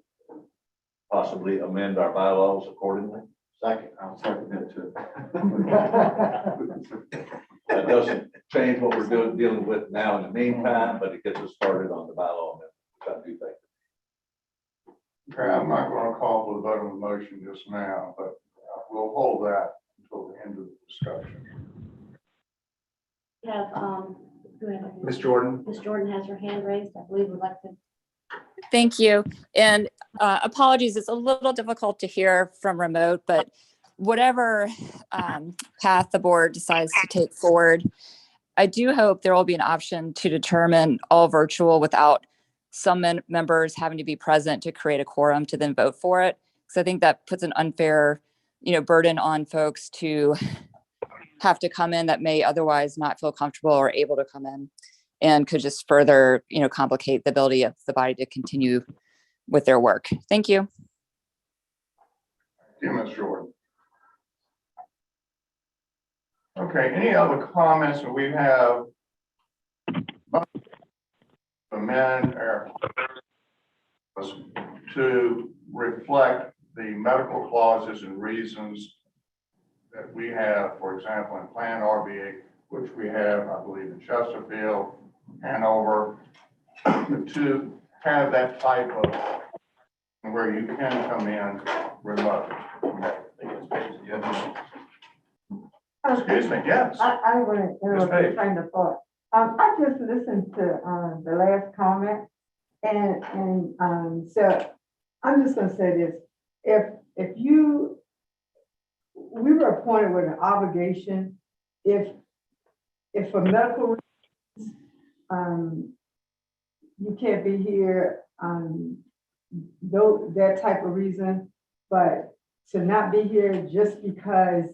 [SPEAKER 13] possibly amend our bylaws accordingly.
[SPEAKER 3] Second, I'll second that too.
[SPEAKER 13] That doesn't change what we're dealing with now in the meantime, but it gets us started on the bylaw amendment, which I do think.
[SPEAKER 4] Okay, I'm not going to call for the vote on the motion just now, but we'll hold that until the end of the discussion.
[SPEAKER 2] We have, who have it?
[SPEAKER 7] Ms. Jordan?
[SPEAKER 2] Ms. Jordan has her hand raised. I believe would like to.
[SPEAKER 1] Thank you. And apologies, it's a little difficult to hear from remote, but whatever path the board decides to take forward, I do hope there will be an option to determine all virtual without some members having to be present to create a quorum to then vote for it. So I think that puts an unfair, burden on folks to have to come in that may otherwise not feel comfortable or able to come in, and could just further, complicate the ability of the body to continue with their work. Thank you.
[SPEAKER 4] Thank you, Ms. Jordan. Okay, any other comments that we have? Amend or to reflect the medical clauses and reasons that we have, for example, in Plan RVA, which we have, I believe, in Chesterfield, Hanover, to have that type of where you can come in remote. Excuse me, yes.
[SPEAKER 14] I want to interrupt your train of thought. I just listened to the last comment, and so I'm just going to say this: if we were appointed with an obligation, if for medical reasons you can't be here, though that type of reason, but to not be here just because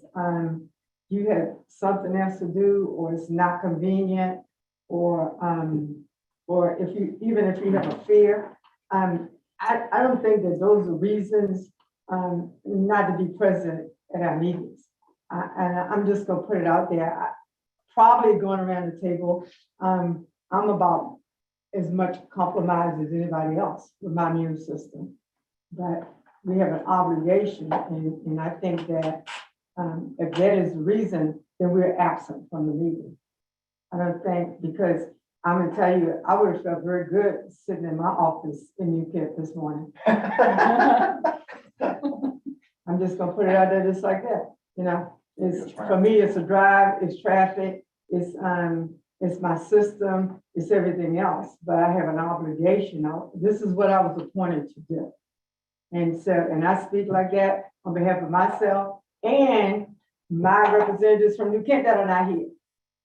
[SPEAKER 14] you have something else to do, or it's not convenient, or if you, even if you have a fear, I don't think that those are reasons not to be present at our meetings. And I'm just gonna put it out there. Probably going around the table, I'm about as much compromised as anybody else with my immune system, but we have an obligation, and I think that if that is the reason, then we're absent from the meeting. I don't think, because I'm gonna tell you, I would have felt very good sitting in my office in Newkent this morning. I'm just gonna put it out there just like that, It's, for me, it's a drive, it's traffic, it's my system, it's everything else, but I have an obligation. This is what I was appointed to do. And so, and I speak like that on behalf of myself and my representatives from New Kent that are not here.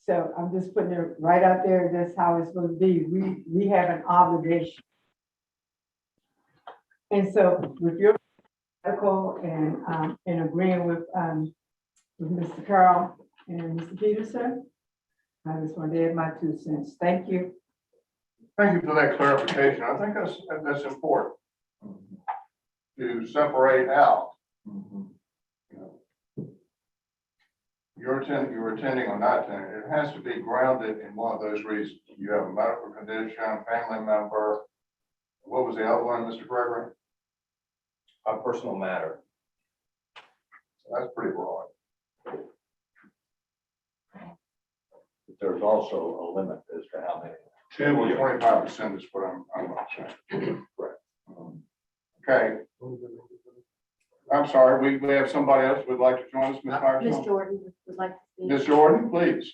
[SPEAKER 14] So I'm just putting it right out there. That's how it's going to be. We have an obligation. And so with your article and agreeing with Mr. Carl, And Mr. Peterson? I just want to add my 2 cents. Thank you.
[SPEAKER 4] Thank you for that clarification. I think that's important to separate out. You know, you're attending or not attending. It has to be grounded in one of those reasons. You have a medical condition, family member. What was the other one, Mr. Gregory?
[SPEAKER 6] A personal matter.
[SPEAKER 4] That's pretty broad.
[SPEAKER 13] There's also a limit as to how many.
[SPEAKER 4] 10 or 25% is what I'm saying.
[SPEAKER 13] Correct.
[SPEAKER 4] Okay. I'm sorry, we have somebody else who would like to join us, Ms.
[SPEAKER 2] Ms.
[SPEAKER 4] Firestone?
[SPEAKER 2] Jordan would like to speak.
[SPEAKER 4] Ms. Jordan, please.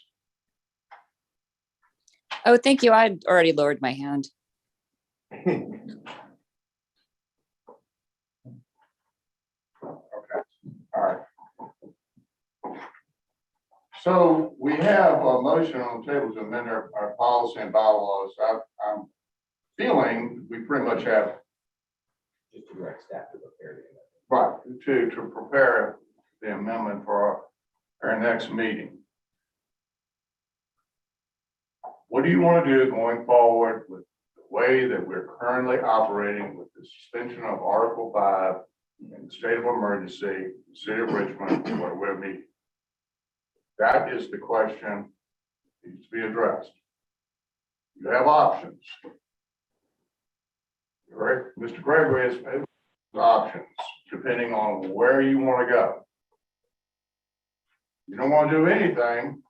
[SPEAKER 1] Oh, thank you. I'd already lowered my hand.
[SPEAKER 4] Okay, all right. So we have a motion on the table to amend our policy and bylaws. I'm feeling we pretty much have,
[SPEAKER 6] Just to direct staff to prepare the amendment.
[SPEAKER 4] right, to prepare the amendment for our next meeting. What do you want to do going forward with the way that we're currently operating with the suspension of Article 5 in the state of emergency, the city of Richmond, where we're meeting? That is the question that needs to be addressed. You have options. Mr. Gregory has options depending on where you want to go. You don't want to do anything.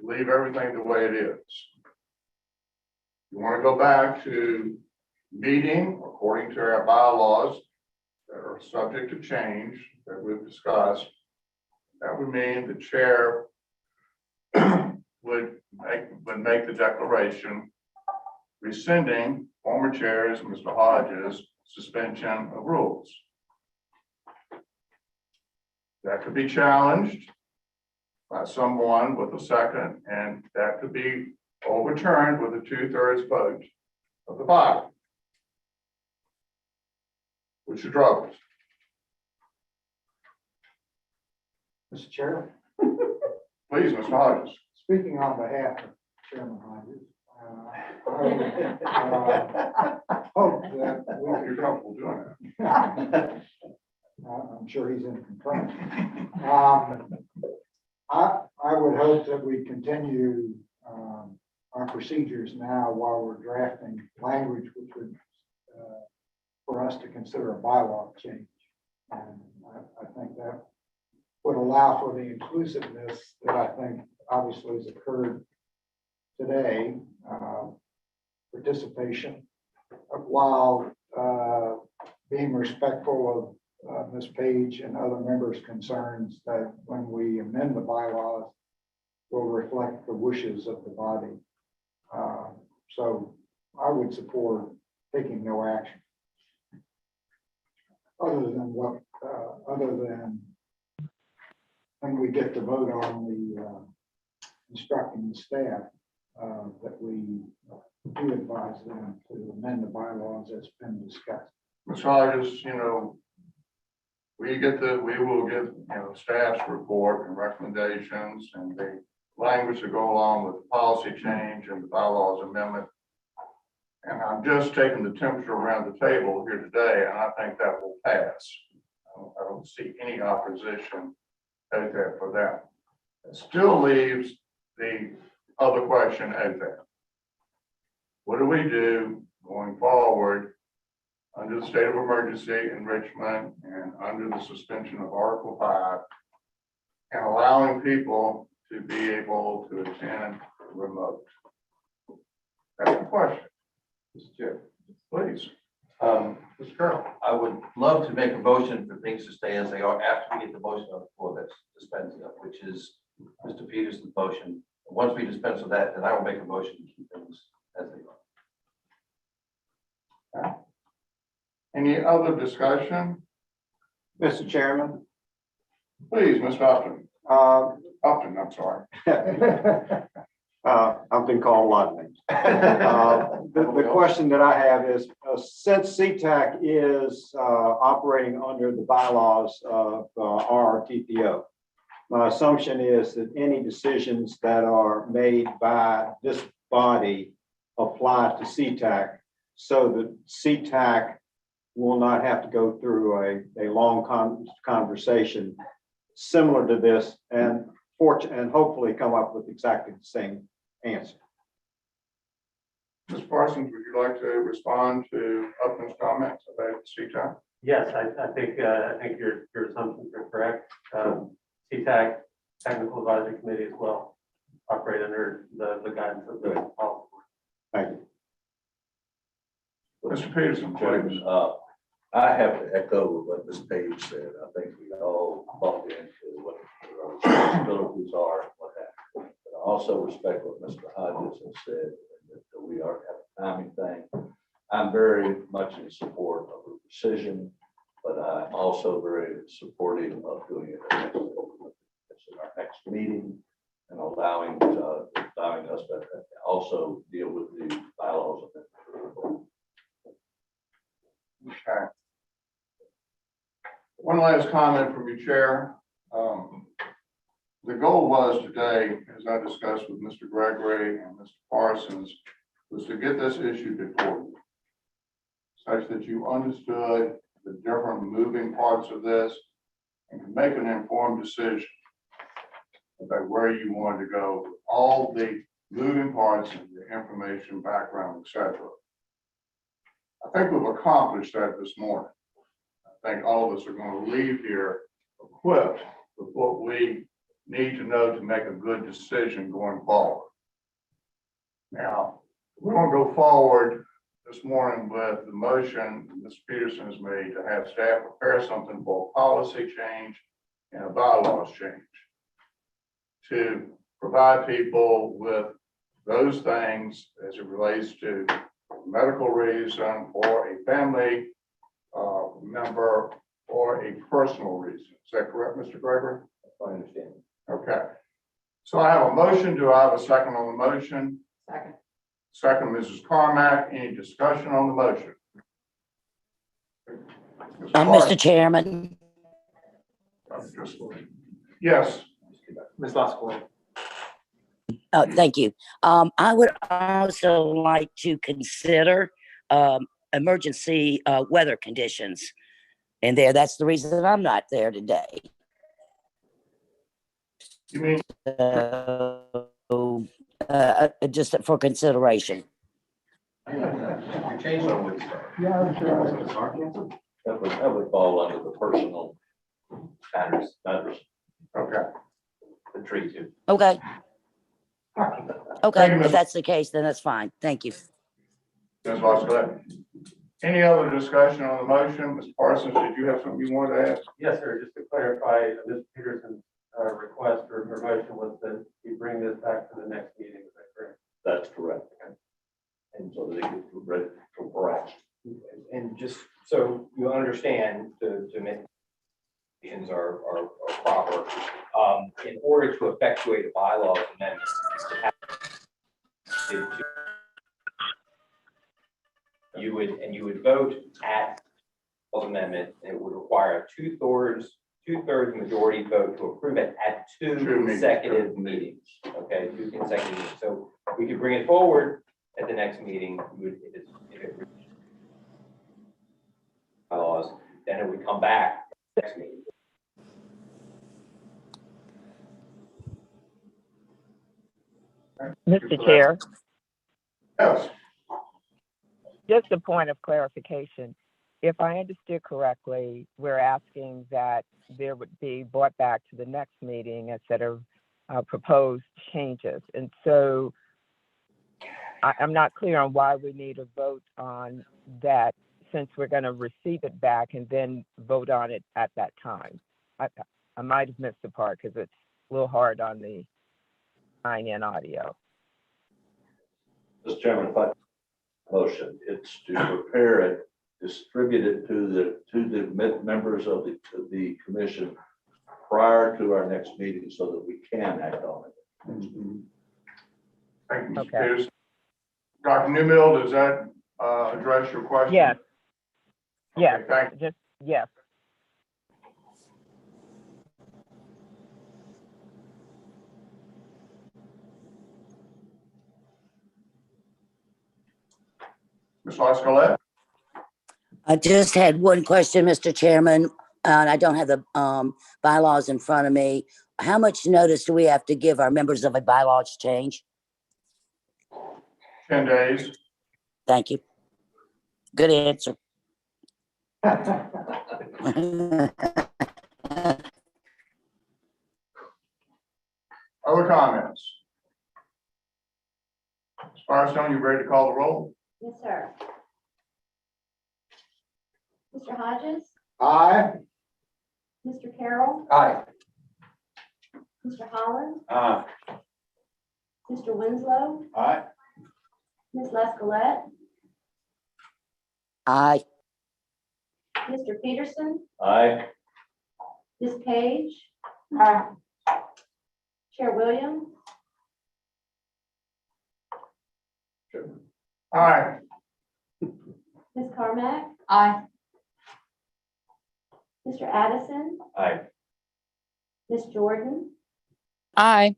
[SPEAKER 4] Leave everything the way it is. You want to go back to meeting according to our bylaws that are subject to change that we've discussed. That would mean the chair would make the declaration rescinding former chairs, Mr. Hodges' suspension of rules. That could be challenged by someone with a second, and that could be overturned with a 2/3 vote of the body. Which is drugs.
[SPEAKER 15] Mr. Chair,
[SPEAKER 4] Please, Mr. Hodges.
[SPEAKER 15] speaking on behalf of Chairman Hodges, hope that
[SPEAKER 4] Well, you're comfortable doing that.
[SPEAKER 15] I'm sure he's in complaint. I would hope that we continue our procedures now while we're drafting language which would for us to consider a bylaw change. And I think that would allow for the inclusiveness that I think obviously has occurred today, participation, while being respectful of Ms. Page and other members' concerns that when we amend the bylaws, will reflect the wishes of the body. So I would support taking no action. Other than when we get to vote on the instructing the staff that we do advise them to amend the bylaws as been discussed.
[SPEAKER 4] Ms. Hodges, we will get, staff's report and recommendations and the language to go along with the policy change and the bylaws amendment. And I'm just taking the temperature around the table here today, and I think that will pass. I don't see any opposition out there for that. It still leaves the other question out there. What do we do going forward under the state of emergency in Richmond and under the suspension of Article 5 and allowing people to be able to attend remote? That's the question.
[SPEAKER 13] Mr. Chair.
[SPEAKER 4] Please.
[SPEAKER 13] Mr. Colonel, I would love to make a motion for things to stay as they are after we get the motion on the floor that's dispensing of, which is Mr. Peterson's motion. Once we dispense with that, then I will make a motion to keep things as they are.
[SPEAKER 4] Okay. Any other discussion?
[SPEAKER 15] Mr. Chairman.
[SPEAKER 4] Please, Mr. Upton. Upton, I'm sorry.
[SPEAKER 15] I've been called a lot of names. The question that I have is, since Ctac is operating under the bylaws of RRTPO,
[SPEAKER 3] my assumption is that any decisions that are made by this body apply to Ctac, so that Ctac will not have to go through a long conversation similar to this and hopefully come up with exactly the same answer.
[SPEAKER 4] Ms. Parsons, would you like to respond to Upton's comments about Ctac?
[SPEAKER 10] Yes, I think your assumptions are correct. Ctac, Technical Advisory Committee as well, operate under the guidance of the policy.
[SPEAKER 3] Thank you.
[SPEAKER 4] Mr. Peterson, please.
[SPEAKER 13] Chairman, I have to echo what Ms. Page said. I think we all bought into what our responsibilities are and what have you. But I also respect what Mr. Hodges has said, that we are at a timing thing. I'm very much in support of the precision, but I'm also very supportive of doing it at our next meeting and allowing us to also deal with the bylaws of it.
[SPEAKER 4] Okay. One last comment from you, Chair. The goal was today, as I discussed with Mr. Gregory and Mr. Parsons, was to get this issue before you, such that you understood the different moving parts of this and could make an informed decision about where you wanted to go with all the moving parts and the information, background, etc. I think we've accomplished that this morning. I think all of us are going to leave here equipped with what we need to know to make a good decision going forward. Now, we're going to go forward this morning with the motion Mr. Peterson has made to have staff prepare something for a policy change and a bylaws change to provide people with those things as it relates to medical reason or a family member or a personal reason. Is that correct, Mr. Gregory?
[SPEAKER 6] I understand.
[SPEAKER 4] Okay. So I have a motion. Do I have a second on the motion?
[SPEAKER 8] Second.
[SPEAKER 4] Second, Mrs. Carmack. Any discussion on the motion?
[SPEAKER 11] Mr. Chairman,
[SPEAKER 4] Yes.
[SPEAKER 7] Ms. Laskowitz.
[SPEAKER 11] thank you. I would also like to consider emergency weather conditions in there. That's the reason I'm not there today.
[SPEAKER 4] You mean
[SPEAKER 11] Just for consideration.
[SPEAKER 13] You changed it.
[SPEAKER 15] Yeah,
[SPEAKER 13] That would fall under the personal matters.
[SPEAKER 4] okay?
[SPEAKER 6] The tree too.
[SPEAKER 11] Okay.
[SPEAKER 4] Thank
[SPEAKER 11] Okay,
[SPEAKER 4] you,
[SPEAKER 11] if that's the case, then that's fine. Thank you.
[SPEAKER 4] Ms. Laskowitz. Any other discussion on the motion? Ms. Parsons, did you have something you wanted to ask?
[SPEAKER 10] Yes, sir. Just to clarify, Mr. Peterson's request or motion was that you bring this back to the next meeting. Is that correct?
[SPEAKER 13] That's correct. And so they get ready for brass.
[SPEAKER 6] And just so you understand, to make decisions are proper, in order to effectuate a bylaws amendment, you would vote at amendment, and it would require a two-thirds majority vote to approve it at two consecutive meetings. Okay, 2 consecutive meetings. So we could bring it forward at the next meeting. If it bylaws, then it would come back next meeting.
[SPEAKER 8] Mr. Chair,
[SPEAKER 4] Yes.
[SPEAKER 8] just a point of clarification. If I understood correctly, we're asking that there would be brought back to the next meeting instead of proposed changes. And so I'm not clear on why we need a vote on that, since we're going to receive it back and then vote on it at that time. I might have missed the part because it's a little hard on the sign-in audio.
[SPEAKER 13] Mr. Chairman, if I motion, it's to prepare it, distribute it to the members of the commission prior to our next meeting so that we can act on it.
[SPEAKER 4] Thank you, Mr.
[SPEAKER 8] Okay.
[SPEAKER 4] Peters. Dr. Newmill, does that address your question?
[SPEAKER 8] Yes.
[SPEAKER 4] Okay,
[SPEAKER 8] Yes.
[SPEAKER 4] thank you.
[SPEAKER 8] Just yes.
[SPEAKER 4] Ms. Larson,
[SPEAKER 11] I just had one question, Mr. Chairman, and I don't have the bylaws in front of me. How much notice do we have to give our members of a bylaws change?
[SPEAKER 4] 10 days.
[SPEAKER 11] Thank you. Good answer.
[SPEAKER 4] Other comments? Ms. Firestone, you ready to call the roll?
[SPEAKER 2] Yes, sir. Mr. Hodges,
[SPEAKER 15] Aye.
[SPEAKER 2] Mr. Carroll,
[SPEAKER 5] Aye.
[SPEAKER 2] Mr. Holland,
[SPEAKER 5] Aye.
[SPEAKER 2] Mr. Winslow,
[SPEAKER 3] Aye.
[SPEAKER 2] Ms. Lascallette,
[SPEAKER 11] Aye.
[SPEAKER 2] Mr. Peterson,
[SPEAKER 5] Aye.
[SPEAKER 2] Ms. Page,
[SPEAKER 9] Aye.
[SPEAKER 2] Chair Williams,
[SPEAKER 4] Aye.
[SPEAKER 2] Ms. Carmack,
[SPEAKER 9] Aye.
[SPEAKER 2] Mr. Addison,
[SPEAKER 5] Aye.
[SPEAKER 2] Ms. Jordan,
[SPEAKER 1] Aye.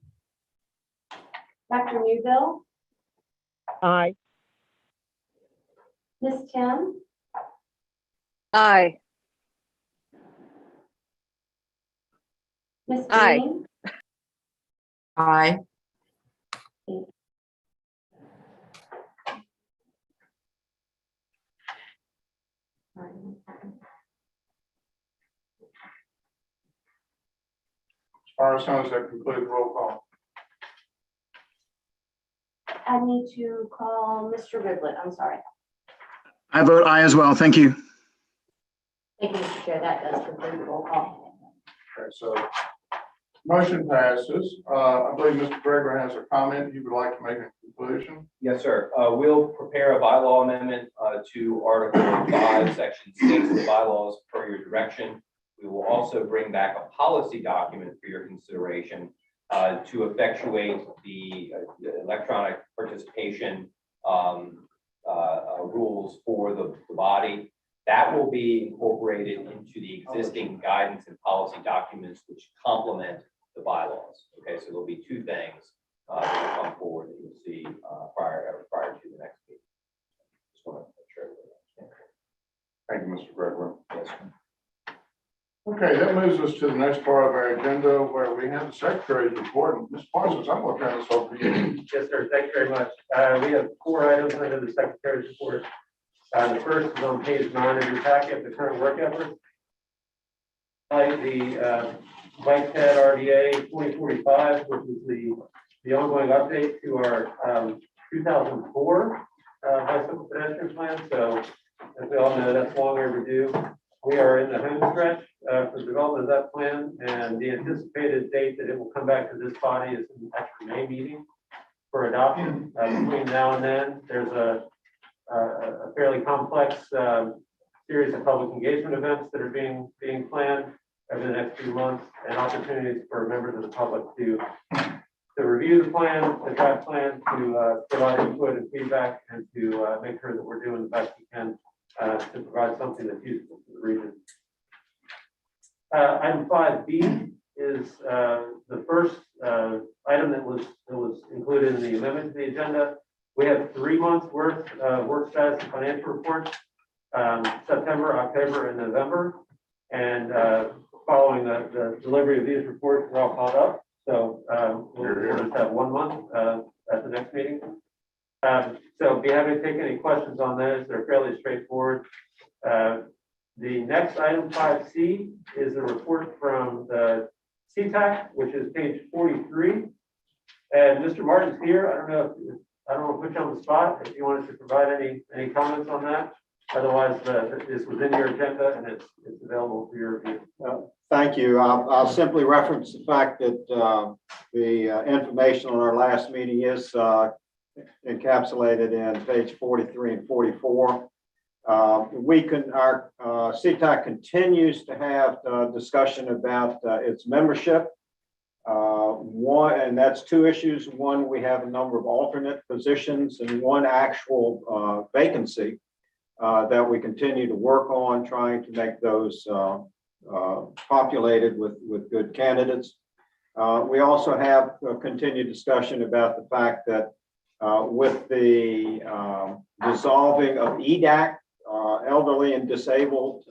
[SPEAKER 2] Dr. Newville,
[SPEAKER 8] Aye.
[SPEAKER 2] Ms. Tim,
[SPEAKER 8] Aye.
[SPEAKER 2] Ms.
[SPEAKER 8] Aye.
[SPEAKER 2] Dean,
[SPEAKER 9] Aye.
[SPEAKER 4] Ms. Firestone, does that conclude the roll call?
[SPEAKER 2] I need to call Mr. Riblett, I'm sorry.
[SPEAKER 15] I vote aye as well. Thank you.
[SPEAKER 2] Thank you, Mr. Chair, that does conclude the roll call.
[SPEAKER 4] Okay, so motion passes. I believe Mr. Gregory has a comment he would like to make in conclusion.
[SPEAKER 6] Yes, sir. We'll prepare a bylaw amendment to Article 5, Section 6 of the bylaws per your direction. We will also bring back a policy document for your consideration to effectuate the electronic participation rules for the body. That will be incorporated into the existing guidance and policy documents which complement the bylaws. Okay, so there'll be two things that will come forward that you'll see prior to the next meeting. Just want to make sure everybody understands.
[SPEAKER 4] Thank you, Mr. Gregory.
[SPEAKER 6] Yes.
[SPEAKER 4] Okay, that moves us to the next part of our agenda where we have the secretary's report. Ms. Parsons, I'm going to turn this over to you.
[SPEAKER 10] Yes, sir. Thank you very much. We have 4 items under the Secretary's report. The first is on page 9 of your packet, the current work effort. The Bike Ped RDA 2045, which is the ongoing update to our 2004 bicycle pedestrian plan. So as we all know, that's long overdue. We are in the home stretch for the development of that plan, and the anticipated date that it will come back to this body is in the actual May meeting for adoption. Between now and then, there's a fairly complex series of public engagement events that are being planned over the next few months, and opportunities for members of the public to review the plan, the draft plan, to provide input and feedback, and to make sure that we're doing the best we can to provide something that's useful to the region. Item 5B is the first item that was included in the amendment to the agenda. We have 3 months worth of work status and financial reports, September, October, and November. And following the delivery of these reports, we're all caught up. So we'll just have 1 month at the next meeting. So be happy to take any questions on those. They're fairly straightforward. The next item, 5C, is a report from the Ctac, which is page 43. And Mr. Martin's here. I don't want to put you on the spot if you wanted to provide any comments on that. Otherwise, it's within your agenda and it's available for your review.
[SPEAKER 15] Thank you. I'll simply reference the fact that the information on our last meeting is encapsulated in page 43 and 44. Our Ctac continues to have discussion about its membership. And that's 2 issues. One, we have a number of alternate positions, and one actual vacancy that we continue to work on, trying to make those populated with good candidates. We also have a continued discussion about the fact that
[SPEAKER 3] with the dissolving of EDAC, Elderly and Disabled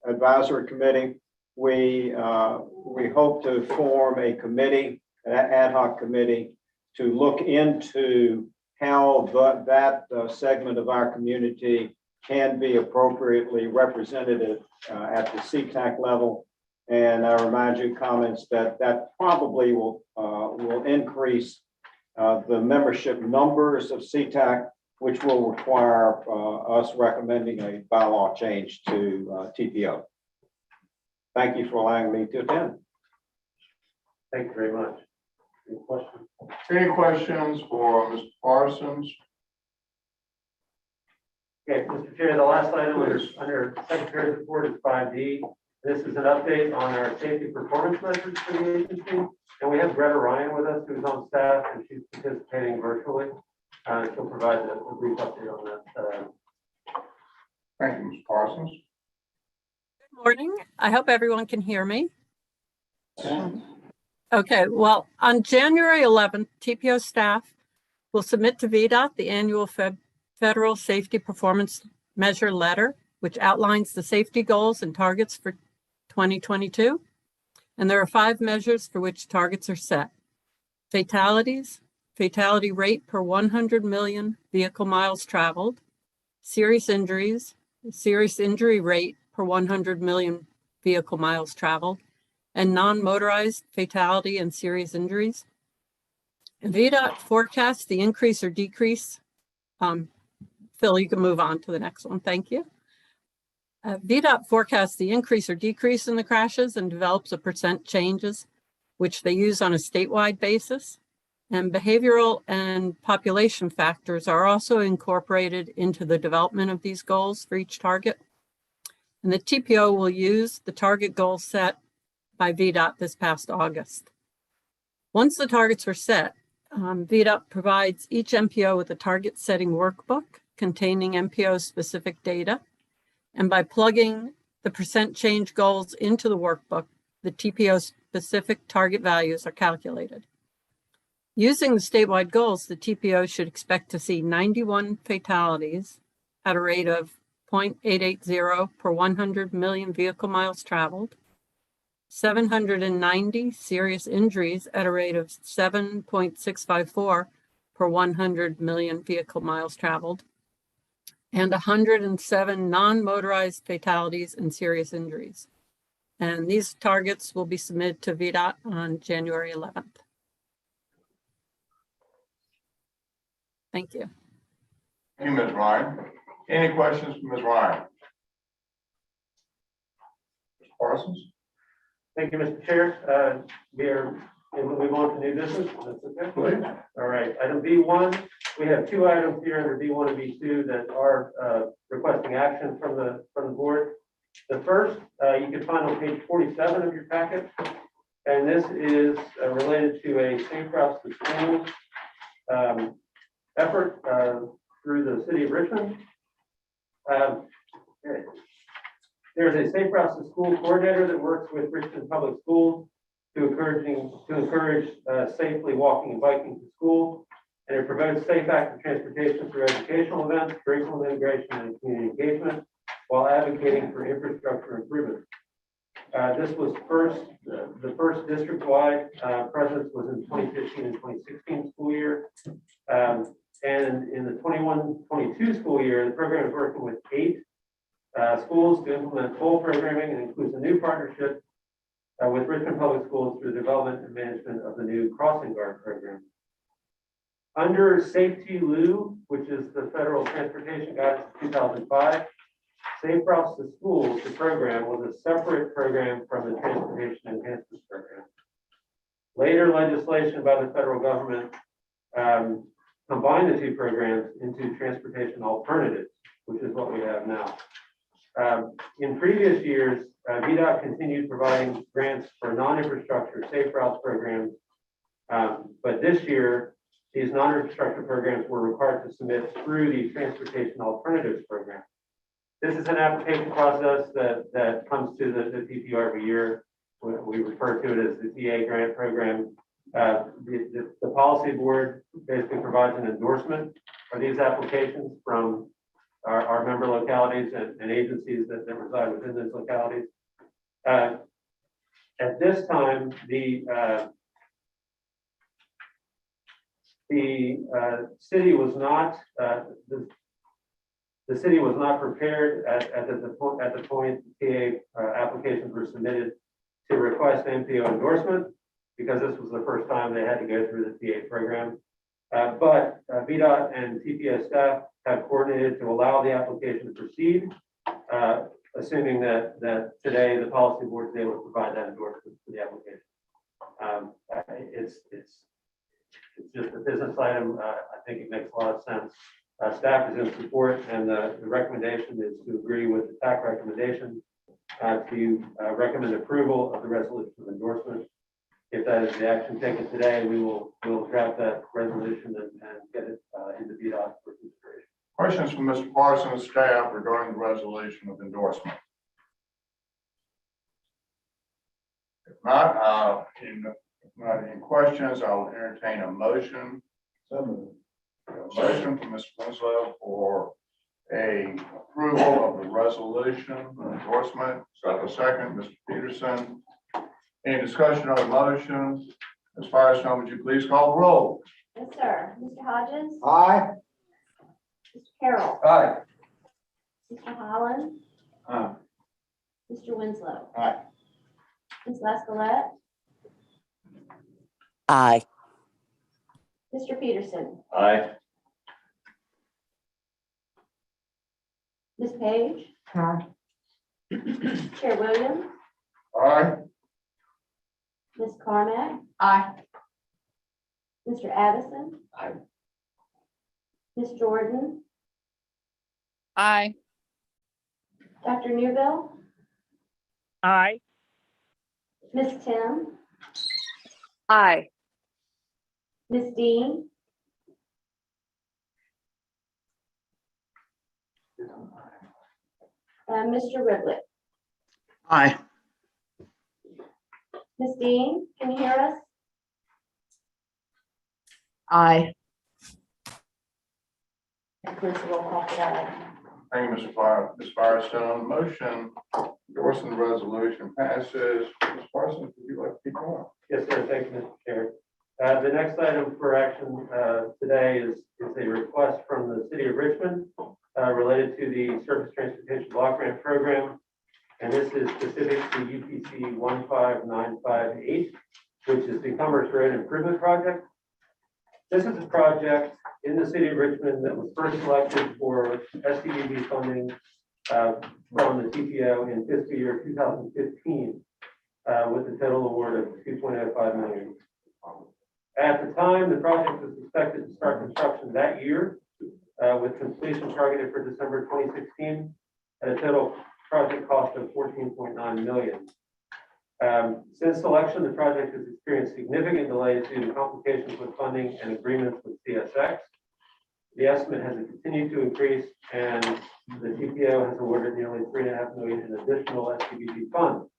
[SPEAKER 3] Advisory Committee, we hope to form a committee, an ad hoc committee, to look into how that segment of our community can be appropriately represented at the Ctac level. And I remind you comments that probably will increase the membership numbers of Ctac, which will require us recommending a bylaw change to TPO. Thank you for allowing me to attend.
[SPEAKER 10] Thank you very much. Any questions?
[SPEAKER 4] Any questions for Mr. Parsons?
[SPEAKER 10] Okay, Mr. Chair, the last item is under Secretary's report is 5D. This is an update on our safety performance measures for the agency. And we have Greta Ryan with us, who's on staff, and she's participating virtually. She'll provide a brief update on that.
[SPEAKER 4] Thank you, Mr. Parsons.
[SPEAKER 16] Good morning. I hope everyone can hear me. Okay, well, on January 11th, TPO staff will submit to VDOT the annual Federal Safety Performance Measure Letter, which outlines the safety goals and targets for 2022. And there are 5 measures for which targets are set. Fatalities, fatality rate per 100 million vehicle miles traveled, serious injuries, serious injury rate per 100 million vehicle miles traveled, and non-motorized fatality and serious injuries. VDOT forecasts the increase or decrease. Phil, you can move on to the next one. Thank you. VDOT forecasts the increase or decrease in the crashes and develops a percent changes, which they use on a statewide basis. And behavioral and population factors are also incorporated into the development of these goals for each target. And the TPO will use the target goals set by VDOT this past August. Once the targets were set, VDOT provides each MPO with a target setting workbook containing MPO specific data. And by plugging the percent change goals into the workbook, the TPO specific target values are calculated. Using the statewide goals, the TPO should expect to see 91 fatalities at a rate of 0.880 per 100 million vehicle miles traveled, 790 serious injuries at a rate of 7.654 per 100 million vehicle miles traveled, and 107 non-motorized fatalities and serious injuries. And these targets will be submitted to VDOT on January 11th. Thank you.
[SPEAKER 4] Thank you, Ms. Ryan. Any questions for Ms. Ryan? Mr. Parsons?
[SPEAKER 10] Thank you, Mr. Chair. We are able to move on to new business. That's okay.
[SPEAKER 4] Please.
[SPEAKER 10] All right. Item B1. We have 2 items here under B1 and B2 that are requesting action from the board. The first you can find on page 47 of your packet, and this is related to a Safe Routes to Schools effort through the city of Richmond. There's a Safe Routes to School coordinator that works with Richmond Public Schools to encourage safely walking and biking to school. And it promotes safe active transportation through educational events, curriculum integration, and community engagement, while advocating for infrastructure improvement. This was the first district-wide presence was in 2015 and 2016 school year. And in the 21-22 school year, the program is working with 8 schools to implement full programming and includes a new partnership with Richmond Public Schools through the development and management of the new Crossing Guard program. Under Safety Lou, which is the Federal Transportation Guidance of 2005, Safe Routes to Schools, the program, was a separate program from the Transportation Enhancement Program. Later legislation by the federal government combined the 2 programs into transportation alternatives, which is what we have now. In previous years, VDOT continued providing grants for non-infrastructure safe routes programs, but this year, these non-infrastructure programs were required to submit through the Transportation Alternatives Program. This is an application process that comes to the TPO every year. We refer to it as the TA grant program. The policy board basically provides an endorsement for these applications from our member localities and agencies that reside within those localities. At this time, the city was not the city was not prepared at the point TA applications were submitted to request MPO endorsement, because this was the first time they had to go through the TA program. But VDOT and TPO staff have coordinated to allow the application to proceed, assuming that today the policy board is able to provide that endorsement for the application. It's just a business item. I think it makes a lot of sense. Staff is in support, and the recommendation is to agree with the TAC recommendation to recommend approval of the resolution of endorsement. If that is the action taken today, we will draft that resolution and get it into VDOT for consideration.
[SPEAKER 4] Questions from Mr. Parsons' staff regarding the resolution of endorsement? If not, any questions, I will entertain a motion.
[SPEAKER 15] So moved.
[SPEAKER 4] A motion from Mr. Winslow for a approval of the resolution endorsement. Second, Mr. Peterson. Any discussion on the motion? Ms. Firestone, would you please call the roll?
[SPEAKER 2] Yes, sir. Mr. Hodges?
[SPEAKER 15] Aye.
[SPEAKER 2] Mr. Carroll?
[SPEAKER 3] Aye.
[SPEAKER 2] Mr. Holland?
[SPEAKER 3] Aye.
[SPEAKER 2] Mr. Winslow?
[SPEAKER 3] Aye.
[SPEAKER 2] Ms. Lascallette?
[SPEAKER 11] Aye.
[SPEAKER 2] Mr. Peterson?
[SPEAKER 13] Aye.
[SPEAKER 2] Ms. Page?
[SPEAKER 14] Aye.
[SPEAKER 2] Chair Williams?
[SPEAKER 4] Aye.
[SPEAKER 2] Ms. Carmack?
[SPEAKER 9] Aye.
[SPEAKER 2] Mr. Addison?
[SPEAKER 12] Aye.
[SPEAKER 2] Ms. Jordan?
[SPEAKER 1] Aye.
[SPEAKER 2] Dr. Newbill?
[SPEAKER 8] Aye.
[SPEAKER 2] Ms. Tim?
[SPEAKER 1] Aye.
[SPEAKER 2] Ms. Dean? And Mr. Ridley?
[SPEAKER 3] Aye.
[SPEAKER 2] Ms. Dean, can you hear us?
[SPEAKER 9] Aye.
[SPEAKER 2] Please roll call for that.
[SPEAKER 4] Thank you, Ms. Firestone. Motion endorsing the resolution passes. Ms. Parsons, would you like to keep going?
[SPEAKER 10] Yes, sir. Thank you, Mr. Chair. The next item for action today is a request from the city of Richmond related to the Surface Transportation Block Grant Program. And this is specific to UPC 15958, which is the Commerce Road Improvement Project. This is a project in the city of Richmond that was first selected for SDBB funding from the TPO in fiscal year 2015 with a total award of $2.05 million. At the time, the project was expected to start construction that year with completion targeted for December 2016 at a total project cost of $14.9 million. Since selection, the project has experienced significant delays due to complications with funding and agreements with CSX. The estimate has continued to increase, and the TPO has awarded nearly $3.5 million in additional SDBG funds.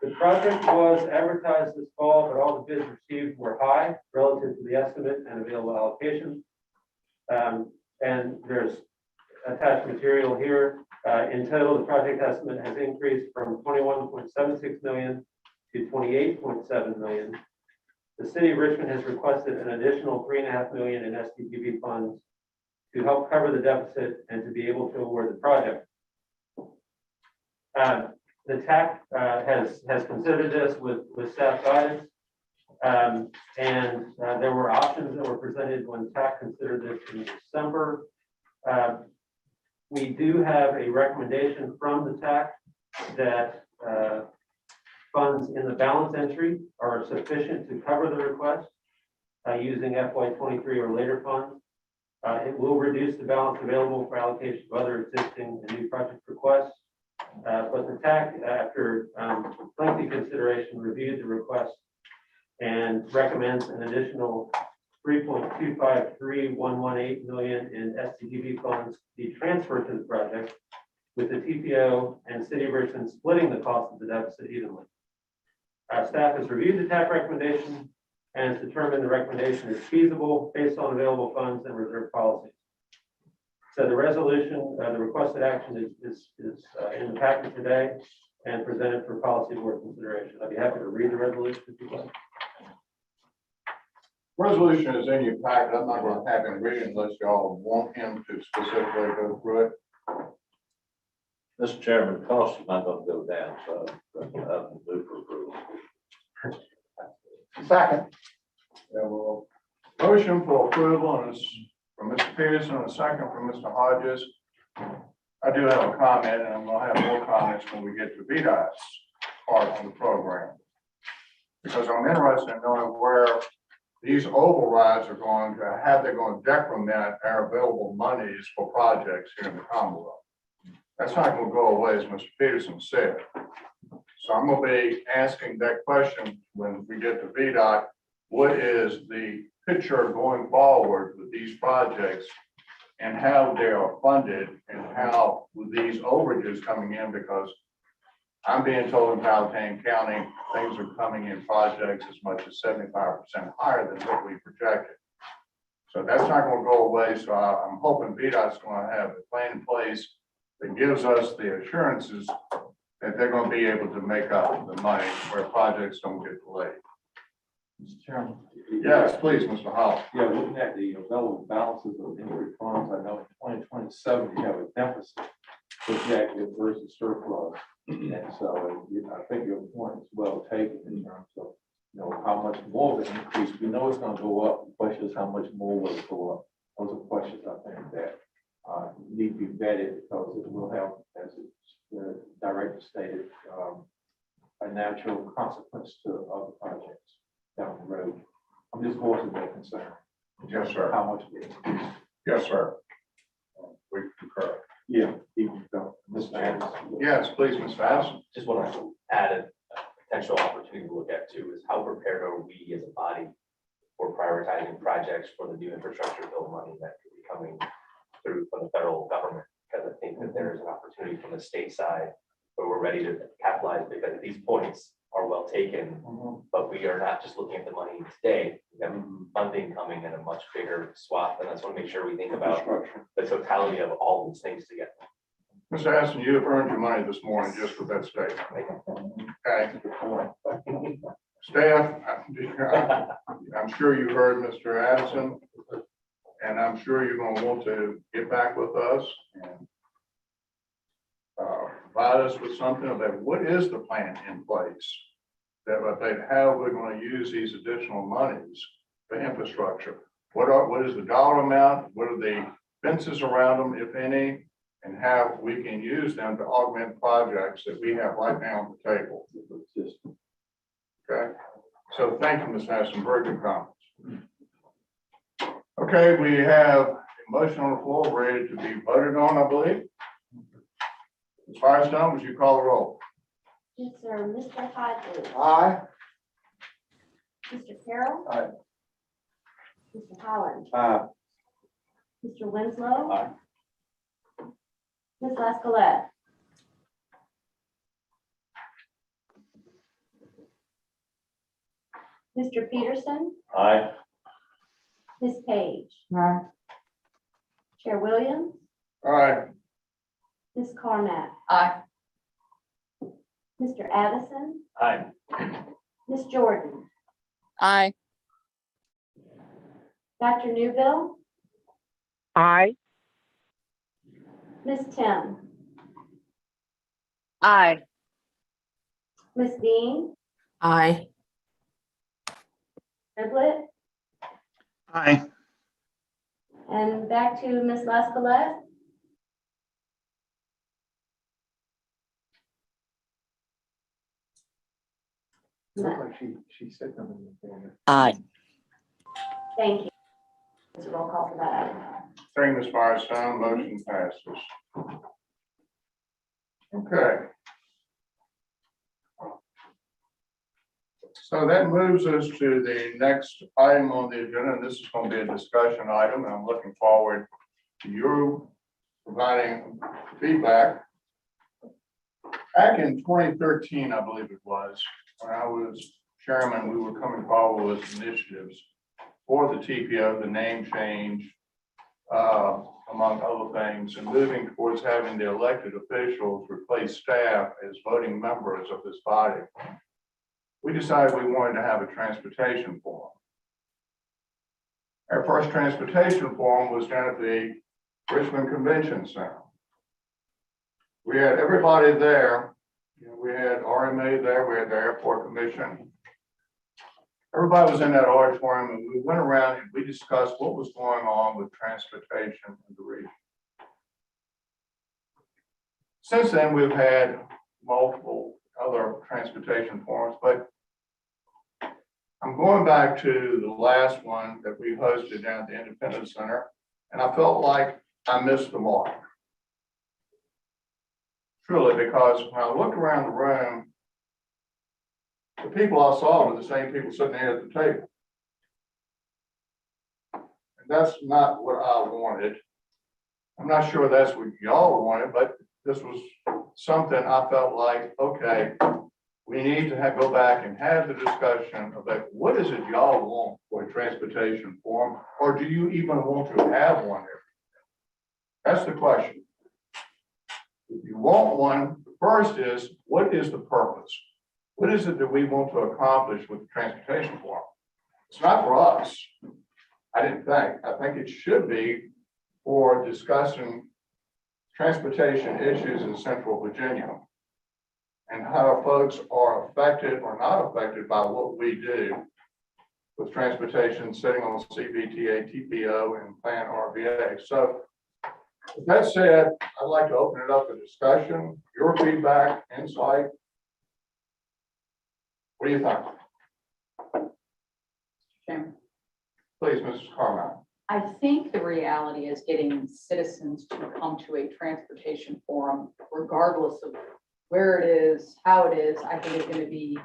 [SPEAKER 10] The project was advertised this fall, but all the bids received were high relative to the estimate and available allocations. And there's attached material here. In total, the project estimate has increased from $21.76 million to $28.7 million. The city of Richmond has requested an additional $3.5 million in SDBG funds to help cover the deficit and to be able to award the project. The TAC has considered this with staff guidance, and there were options that were presented when TAC considered this in December. We do have a recommendation from the TAC that funds in the balance entry are sufficient to cover the request using FY23 or later funds. It will reduce the balance available for allocation of other existing and new project requests. But the TAC, after lengthy consideration, reviewed the request and recommends an additional $3.253118 million in SDBG funds be transferred to the project, with the TPO and City of Richmond splitting the cost of the deficit evenly. Staff has reviewed the TAC recommendation and has determined the recommendation is feasible based on available funds and reserve policies. So the resolution, the requested action is in the packet today and presented for policy board consideration. I'd be happy to read the resolution if you'd like.
[SPEAKER 4] Resolution is in your packet. I'm not going to have him read it unless y'all want him to specifically go through it.
[SPEAKER 13] Mr. Chairman, the cost is not going to go down, so I'll move for approval.
[SPEAKER 15] Second.
[SPEAKER 4] There will motion for approval and it's from Mr. Peterson and a second from Mr. Hodges. I do have a comment and I'm going to have more comments when we get to VDOT's part on the program. Because I'm interested in knowing where these overrides are going to, how they're going to decrement our available monies for projects here in the Commonwealth. That's not going to go away, as Mr. Peterson said. So I'm going to be asking that question when we get to VDOT. What is the picture going forward with these projects and how they are funded and how with these overages coming in? Because I'm being told in Powhatan County, things are coming in projects as much as 75% higher than what we projected. So that's not going to go away. So I'm hoping VDOT's going to have a plan in place that gives us the assurances that they're going to be able to make up the money where projects don't get delayed.
[SPEAKER 7] Mr. Chairman.
[SPEAKER 4] Yes, please, Mr. Howell.
[SPEAKER 7] Yeah, looking at the available balances of inventory funds, I know in 2027, you have a deficit projected versus surplus. And so I think your point is well taken in terms of, how much more of an increase. We know it's going to go up. The question is how much more will it go up? Those are questions I think that need to be vetted because it will have, as the director stated, a natural consequence to other projects down the road. I'm just voicing that concern.
[SPEAKER 4] Yes, sir.
[SPEAKER 7] How much it increase?
[SPEAKER 4] Yes, sir. We concur.
[SPEAKER 7] Yeah, even though, Mr. Anderson.
[SPEAKER 4] Yes, please, Mr. Addison.
[SPEAKER 12] Just want to add a potential opportunity to look at too, is how prepared are we as a body for prioritizing projects for the new infrastructure bill money that could be coming through from the federal government? Because I think that there is an opportunity from the state side where we're ready to capitalize, because these points are well taken, but we are not just looking at the money today. We have funding coming in a much bigger swath, and I just want to make sure we think about the totality of all these things together.
[SPEAKER 4] Mr. Addison, you have earned your money this morning just with that statement. Okay. Staff, I'm sure you heard Mr. Addison, and I'm sure you're going to want to get back with us and provide us with something about what is the plan in place that how we're going to use these additional monies for infrastructure. What is the dollar amount? What are the fences around them, if any, and how we can use them to augment projects that we have right now on the table. Okay, so thank you, Ms. Addison. Very good comments. Okay, we have a motion on the floor ready to be voted on, I believe. Ms. Firestone, would you call the roll?
[SPEAKER 2] Yes, sir. Mr. Hodges.
[SPEAKER 15] Aye.
[SPEAKER 2] Mr. Carroll.
[SPEAKER 7] Aye.
[SPEAKER 2] Mr. Holland.
[SPEAKER 7] Aye.
[SPEAKER 2] Mr. Winslow.
[SPEAKER 12] Aye.
[SPEAKER 2] Ms. Lascolette. Mr. Peterson.
[SPEAKER 13] Aye.
[SPEAKER 2] Ms. Page.
[SPEAKER 14] Aye.
[SPEAKER 2] Chair Williams.
[SPEAKER 4] All right.
[SPEAKER 2] Ms. Carmack.
[SPEAKER 1] Aye.
[SPEAKER 2] Mr. Addison.
[SPEAKER 12] Aye.
[SPEAKER 2] Ms. Jordan.
[SPEAKER 1] Aye.
[SPEAKER 2] Dr. Newville.
[SPEAKER 8] Aye.
[SPEAKER 2] Ms. Tim.
[SPEAKER 1] Aye.
[SPEAKER 2] Ms. Dean.
[SPEAKER 1] Aye.
[SPEAKER 2] Triplett.
[SPEAKER 15] Aye.
[SPEAKER 2] And back to Ms. Lascolette.
[SPEAKER 7] Looked like she said something.
[SPEAKER 11] Aye.
[SPEAKER 2] Thank you. It's a roll call for that item.
[SPEAKER 4] Thank you, Ms. Firestone. Motion passes. Okay. So that moves us to the next item on the agenda, and this is going to be a discussion item, and I'm looking forward to you providing feedback. Back in 2013, I believe it was, when I was chairman, we were coming forward with initiatives for the TPO, the name change, among other things, and moving towards having the elected officials replace staff as voting members of this body. We decided we wanted to have a transportation forum. Our first transportation forum was down at the Richmond Convention Center. We had everybody there. You know, we had RMA there, we had the Airport Commission. Everybody was in that auditorium, and we went around and we discussed what was going on with transportation in the region. Since then, we've had multiple other transportation forums, but I'm going back to the last one that we hosted down at the Independence Center, and I felt like I missed the mark. Truly, because when I looked around the room, the people I saw were the same people sitting there at the table. And that's not what I wanted. I'm not sure that's what y'all wanted, but this was something I felt like, okay, we need to go back and have the discussion about what is it y'all want for a transportation forum, or do you even want to have one there? That's the question. If you want one, the first is, what is the purpose? What is it that we want to accomplish with the transportation forum? It's not for us. I didn't think. I think it should be for discussing transportation issues in Central Virginia and how folks are affected or not affected by what we do with transportation sitting on CBTA, TPO, and Plan RVA. So with that said, I'd like to open it up for discussion, your feedback, insight. What do you think?
[SPEAKER 17] Chairman,
[SPEAKER 4] Please, Mrs. Carmine.
[SPEAKER 17] I think the reality is getting citizens to come to a transportation forum, regardless of where it is, how it is, I think it's going to be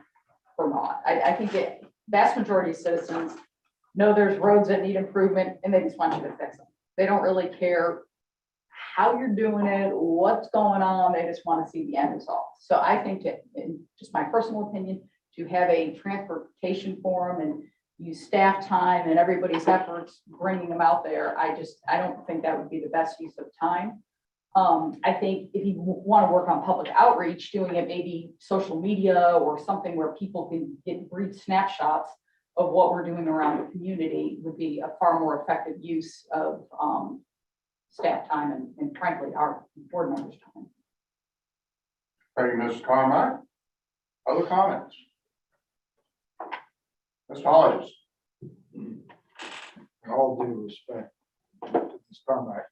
[SPEAKER 17] Vermont. I think the vast majority of citizens know there's roads that need improvement and they just want you to fix them. They don't really care how you're doing it, what's going on, they just want to see the end result. So I think that, in just my personal opinion, to have a transportation forum and use staff time and everybody's efforts bringing them out there, I don't think that would be the best use of time. I think if you want to work on public outreach, doing it maybe social media or something where people can get brief snapshots of what we're doing around the community would be a far more effective use of staff time and frankly, our board members' time.
[SPEAKER 4] Thank you, Mrs. Carmine. Other comments? Ms. Hodges.
[SPEAKER 15] In all due respect to Ms. Carmack,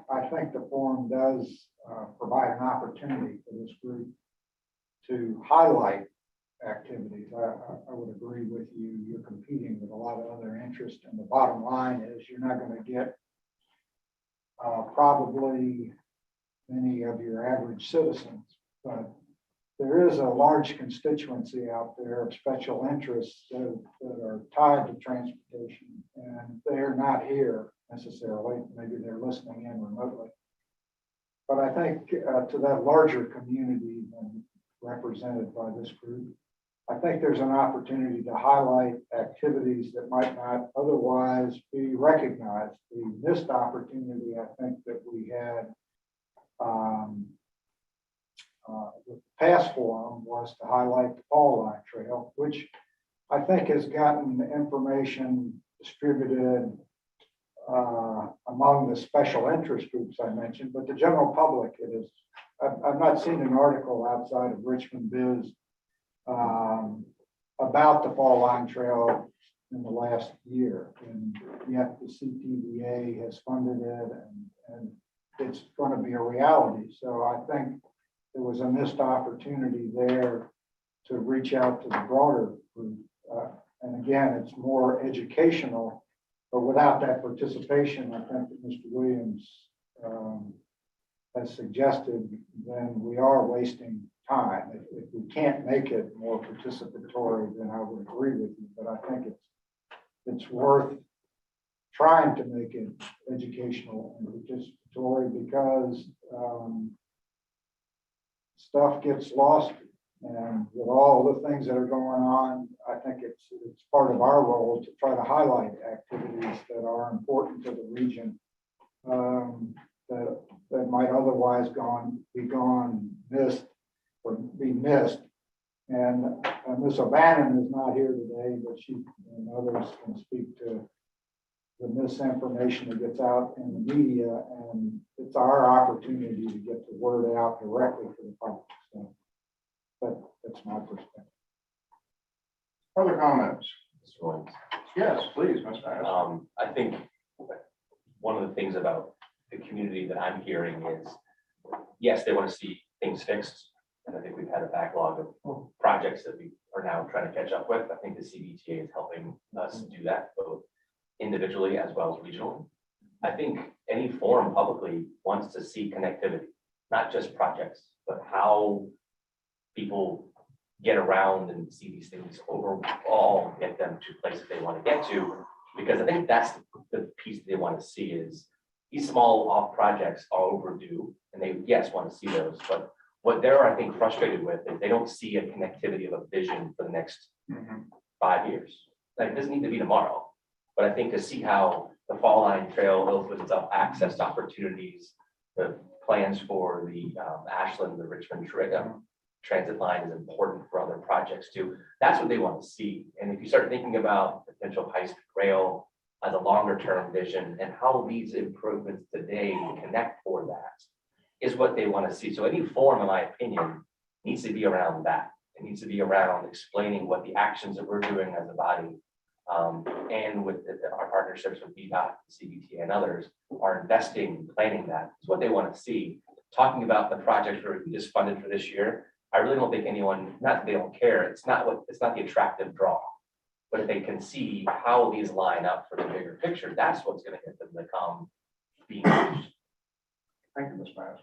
[SPEAKER 15] I think the forum does provide an opportunity for this group to highlight activities. I would agree with you. You're competing with a lot of other interests, and the bottom line is you're not going to get probably many of your average citizens, but there is a large constituency out there of special interests that are tied to transportation, and they're not here necessarily. Maybe they're listening in remotely. But I think to that larger community represented by this group, I think there's an opportunity to highlight activities that might not otherwise be recognized. The missed opportunity, I think, that we had with the past forum was to highlight the Fall Line Trail, which I think has gotten information distributed among the special interest groups I mentioned, but the general public, it is. I've not seen an article outside of Richmond Biz about the Fall Line Trail in the last year, and yet the CTVA has funded it, and it's going to be a reality. So I think there was a missed opportunity there to reach out to the broader group. And again, it's more educational, but without that participation, I think that Mr. Williams has suggested, then we are wasting time. If we can't make it more participatory, then I would agree with you, but I think it's worth trying to make it educational and participatory because stuff gets lost And with all the things that are going on, I think it's part of our role to try to highlight activities that are important to the region, that might otherwise be missed or be missed. And Ms. O'Bannon is not here today, but she and others can speak to the misinformation that gets out in the media, and it's our opportunity to get the word out directly to the public. So that's my perspective.
[SPEAKER 4] Other comments?
[SPEAKER 12] Mr. Williams.
[SPEAKER 4] Yes, please, Mr. Hass.
[SPEAKER 12] I think one of the things about the community that I'm hearing is, yes, they want to see things fixed. And I think we've had a backlog of projects that we are now trying to catch up with. I think the CBTA is helping us do that, both individually as well as regionally. I think any forum publicly wants to see connectivity, not just projects, but how people get around and see these things overall, get them to places they want to get to. Because I think that's the piece that they want to see is these small off projects are overdue, and they, yes, want to see those, but what they're, I think, frustrated with is they don't see a connectivity of a vision for the next 5 years. Like, it doesn't need to be tomorrow, but I think to see how the Fall Line Trail opens up access to opportunities, the plans for the Ashland, the Richmond transit line is important for other projects too. That's what they want to see. And if you start thinking about potential high-speed rail as a longer-term vision and how these improvements today connect for that, is what they want to see. So any forum, in my opinion, needs to be around that. It needs to be around explaining what the actions that we're doing as a body, and with our partnerships with BDOT, CBTA, and others, are investing, planning that. Is what they want to see. Talking about the projects where we just funded for this year, I really don't think anyone, not that they don't care, it's not the attractive draw. But if they can see how these line up for the bigger picture, that's what's going to get them to come be engaged.
[SPEAKER 4] Thank you, Ms. Mass.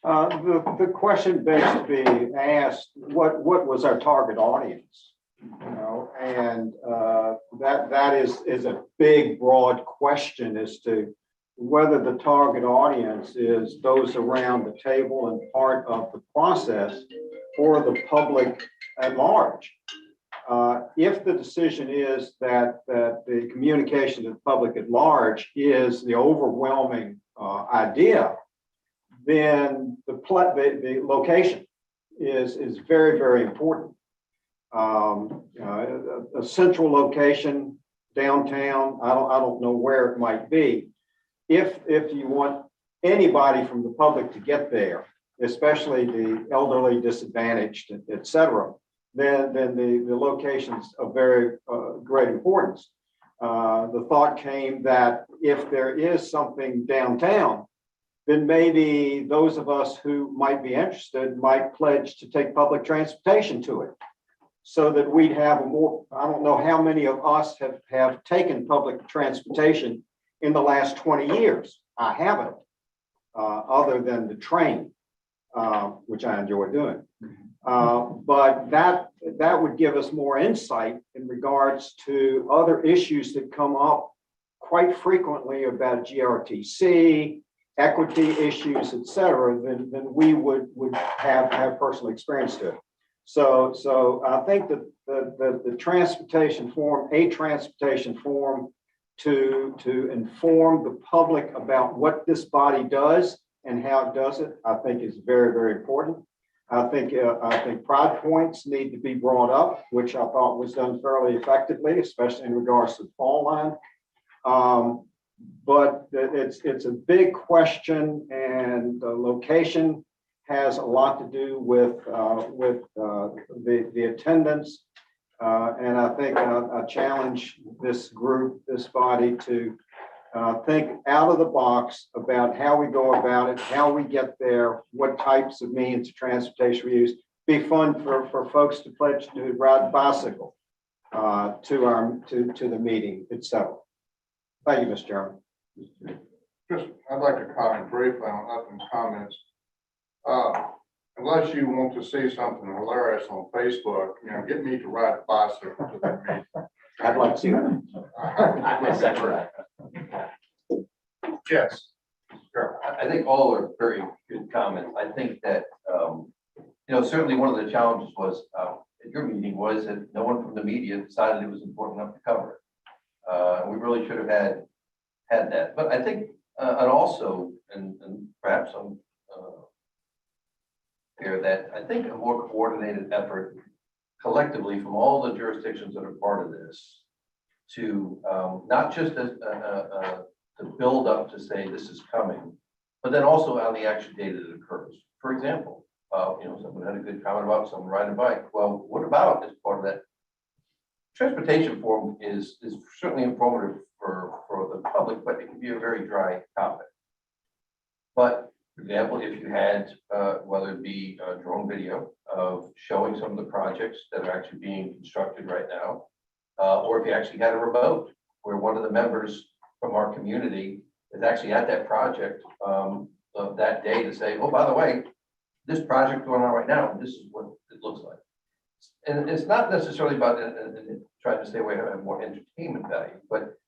[SPEAKER 18] The question begs to be asked, what was our target audience? You know, and that is a big, broad question as to whether the target audience is those around the table and part of the process or the public at large. If the decision is that the communication to the public at large is the overwhelming idea, then the location is very, very important. A central location downtown, I don't know where it might be. If you want anybody from the public to get there, especially the elderly, disadvantaged, et cetera, then the location's of very great importance. The thought came that if there is something downtown, then maybe those of us who might be interested might pledge to take public transportation to it, so that we'd have a more, I don't know how many of us have taken public transportation in the last 20 years. I haven't, other than the train, which I enjoy doing. But that would give us more insight in regards to other issues that come up quite frequently about GRTC, equity issues, et cetera, than we would have personal experience to. So I think that the transportation forum, a transportation forum to inform the public about what this body does and how it does it, I think is very, very important. I think pride points need to be brought up, which I thought was done fairly effectively, especially in regards to the Fall Line. But it's a big question, and the location has a lot to do with the attendance. And I think I challenge this group, this body, to think out of the box about how we go about it, how we get there, what types of means of transportation we use. Be fun for folks to pledge to ride a bicycle to the meeting itself. Thank you, Mr. Chairman.
[SPEAKER 4] Just, I'd like to comment briefly on Upton's comments. Unless you want to see something hilarious on Facebook, get me to ride a bicycle to the meeting.
[SPEAKER 18] I'd like to see that.
[SPEAKER 12] I second that.
[SPEAKER 4] Yes.
[SPEAKER 5] I think all are very good comments. I think that certainly one of the challenges was, at your meeting was that no one from the media decided it was important enough to cover it. We really should have had that, but I think, and also, and perhaps I'm here, that I think a more coordinated effort collectively from all the jurisdictions that are part of this to not just to build up to say this is coming, but then also on the actual date that it occurs. For example, someone had a good comment about someone riding a bike. Well, what about as part of that? Transportation forum is certainly informative for the public, but it can be a very dry topic. But for example, if you had, whether it be a drone video of showing some of the projects that are actually being constructed right now, or if you actually had a remote where one of the members from our community is actually at that project that day to say, oh, by the way, this project going on right now, this is what it looks like. And it's not necessarily about trying to stay away from having more entertainment value, but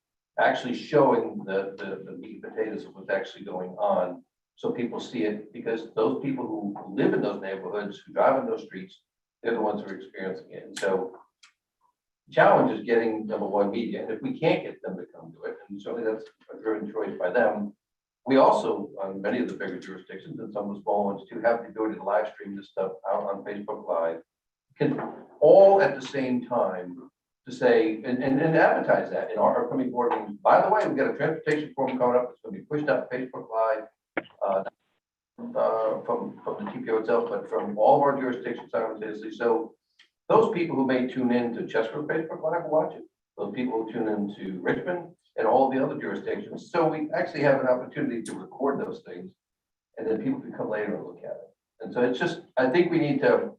[SPEAKER 5] actually showing the meat and potatoes of what's actually going on so people see it, because those people who live in those neighborhoods, who drive in those streets, they're the ones who are experiencing it. And so the challenge is getting number one media. And if we can't get them to come to it, and certainly that's a driven choice by them, we also, on many of the bigger jurisdictions and some of the small ones too, have the ability to live stream this stuff out on Facebook Live, can all at the same time to say, and advertise that in our upcoming board meetings. By the way, we've got a transportation forum coming up. It's going to be pushed up Facebook Live from the TPO itself, but from all of our jurisdictions simultaneously. So those people who may tune in to Chesterfield Facebook Live will watch it. Those people who tune in to Richmond and all the other jurisdictions. So we actually have an opportunity to record those things, and then people can come later and look at it. And so it's just, I think we need to,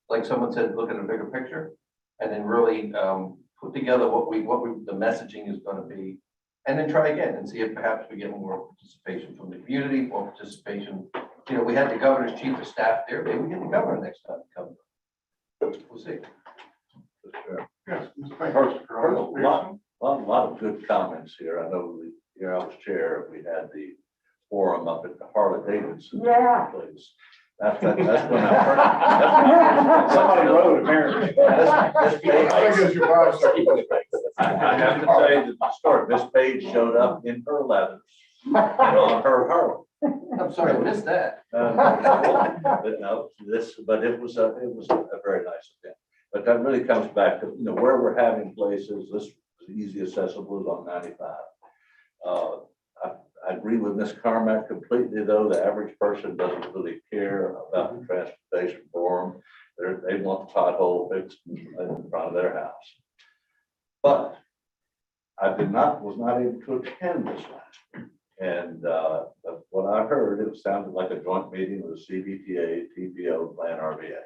[SPEAKER 5] like someone said, look at a bigger picture, and then really put together what the messaging is going to be, and then try again and see if perhaps we get more participation from the community, or participation. We had the governor's chief of staff there. Maybe we get the governor next time to come. We'll see.
[SPEAKER 4] Yes.
[SPEAKER 13] A lot of good comments here. I know I was chair. We had the forum up at the Harley-Davidson place. That's when I heard. Somebody wrote apparently. I have to say that the story, this page showed up in her letters and on her Harley.
[SPEAKER 5] I'm sorry, I missed that.
[SPEAKER 13] But it was a very nice event. But that really comes back to where we're having places. This is easy accessible on 95. I agree with Ms. Carmack completely, though. The average person doesn't really care about the transportation forum. They want the pothole fixed in front of their house. But I was not able to attend this last year. And what I heard, it sounded like a joint meeting with CBTA, TPO, Plan RVA.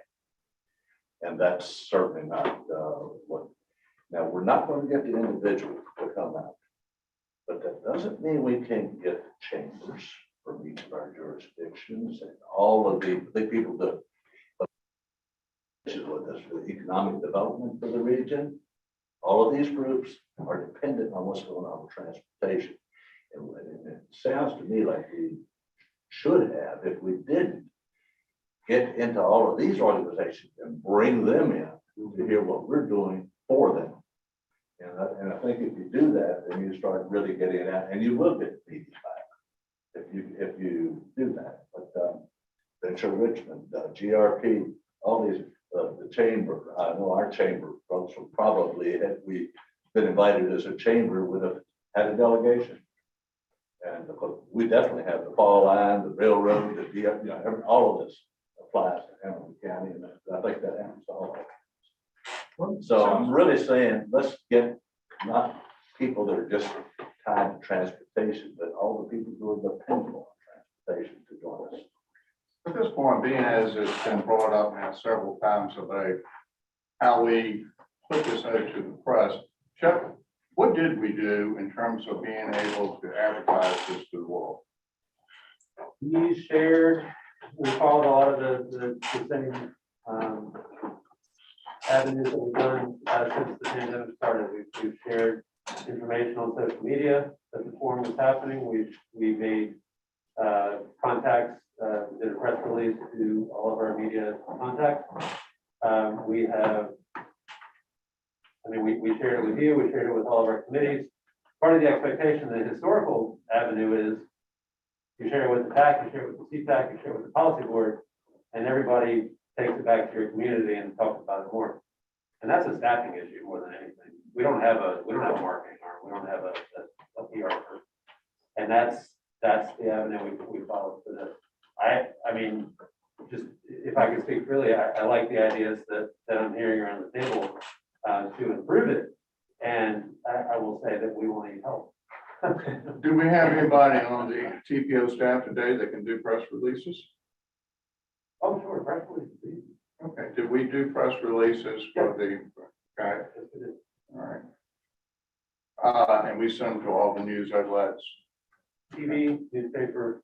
[SPEAKER 13] And that's certainly not what. Now, we're not going to get the individual to come out. But that doesn't mean we can't get chambers from each of our jurisdictions and all of the people that with us for the economic development for the region. All of these groups are dependent on what's going on with transportation. And it sounds to me like we should have, if we didn't, get into all of these organizations and bring them in to hear what we're doing for them. And I think if you do that, then you start really getting it out, and you will get media back if you do that. But Venture Richmond, GRP, all these, the chamber. I know our chamber folks will probably, had we been invited as a chamber, would have had a delegation. And we definitely have the fall line, the railroad, the all of this applies to Hamilton County, and I think that happens to all of us. So I'm really saying, let's get not people that are just tied to transportation, but all the people who are dependent on transportation to join us.
[SPEAKER 4] At this point, being as it's been brought up now several times today, how we put this out to the press, Chuck, what did we do in terms of being able to advertise this to the world?
[SPEAKER 10] We followed a lot of the same avenues that we've done since the pandemic started. We've shared information on social media that the forum is happening. We made contacts, did a press release to all of our media contacts. We have, we shared it with you, we shared it with all of our committees. Part of the expectation, the historical avenue is you share it with the TAC, you share it with the Ctac, you share it with the policy board, and everybody takes it back to your community and talks about it more. And that's a staffing issue more than anything. We don't have a marketing arm, we don't have a PR person. And that's the avenue we follow for this. I mean, just if I could speak freely, I like the ideas that I'm hearing around the table to improve it. And I will say that we will need help.
[SPEAKER 4] Do we have anybody on the TPO staff today that can do press releases?
[SPEAKER 10] Oh, sure, press releases.
[SPEAKER 4] Okay, did we do press releases for the, okay, all right. And we send them to all the news outlets.
[SPEAKER 10] TV, newspaper,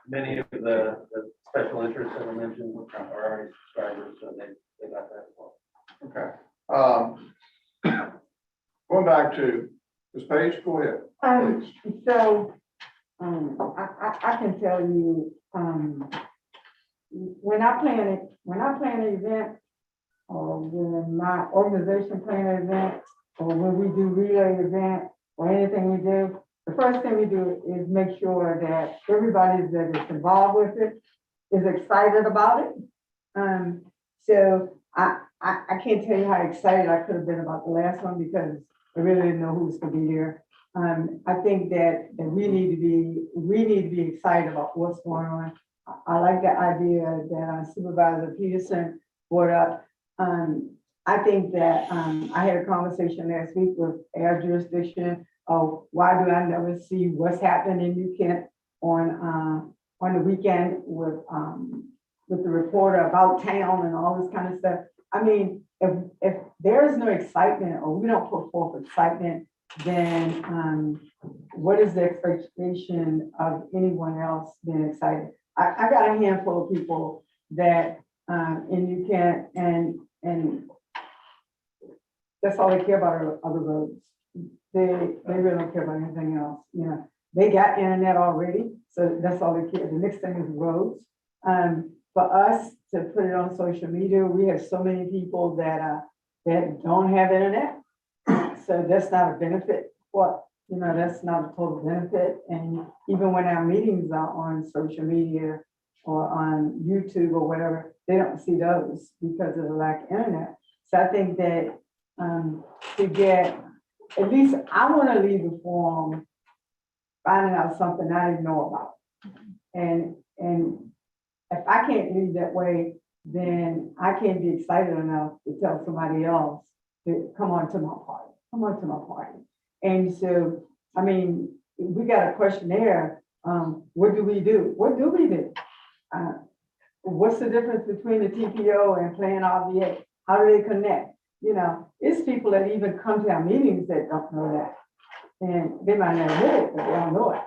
[SPEAKER 10] many of the special interests that I mentioned are already subscribers, so they got that as well.
[SPEAKER 4] Okay. Going back to Ms. Page, go ahead, please.
[SPEAKER 14] So, I can tell you, when I plan an event, or when my organization plan an event, or when we do relay event, or anything we do, the first thing we do is make sure that everybody that is involved with it is excited about it. So I can't tell you how excited I could have been about the last one because I really didn't know who was going to be there. I think that we need to be excited about what's going on. I like the idea that Supervisor Peterson brought up. I think that I had a conversation last week with our jurisdiction of why do I never see what's happening in New Kent on the weekend with the reporter about town and all this kind of stuff. I mean, if there is no excitement or we don't put forth excitement, then what is the expectation of anyone else being excited? I got a handful of people that in New Kent and that's all they care about are the roads. They really don't care about anything else. You know, they got internet already, so that's all they care. The next thing is roads. For us to put it on social media, we have so many people that don't have internet, so that's not a benefit. That's not a total benefit. And even when our meetings are on social media or on YouTube or whatever, they don't see those because of the lack of internet. So I think that to get, at least I want to leave the forum finding out something I didn't know about. And if I can't leave that way, then I can't be excited enough to tell somebody else to come on to my party, come on to my party. And so, I mean, we got a questionnaire. What do we do? What do we do? What's the difference between the TPO and Plan RVA? How do they connect? You know, it's people that even come to our meetings that don't know that. And they might not know it, but they don't know it.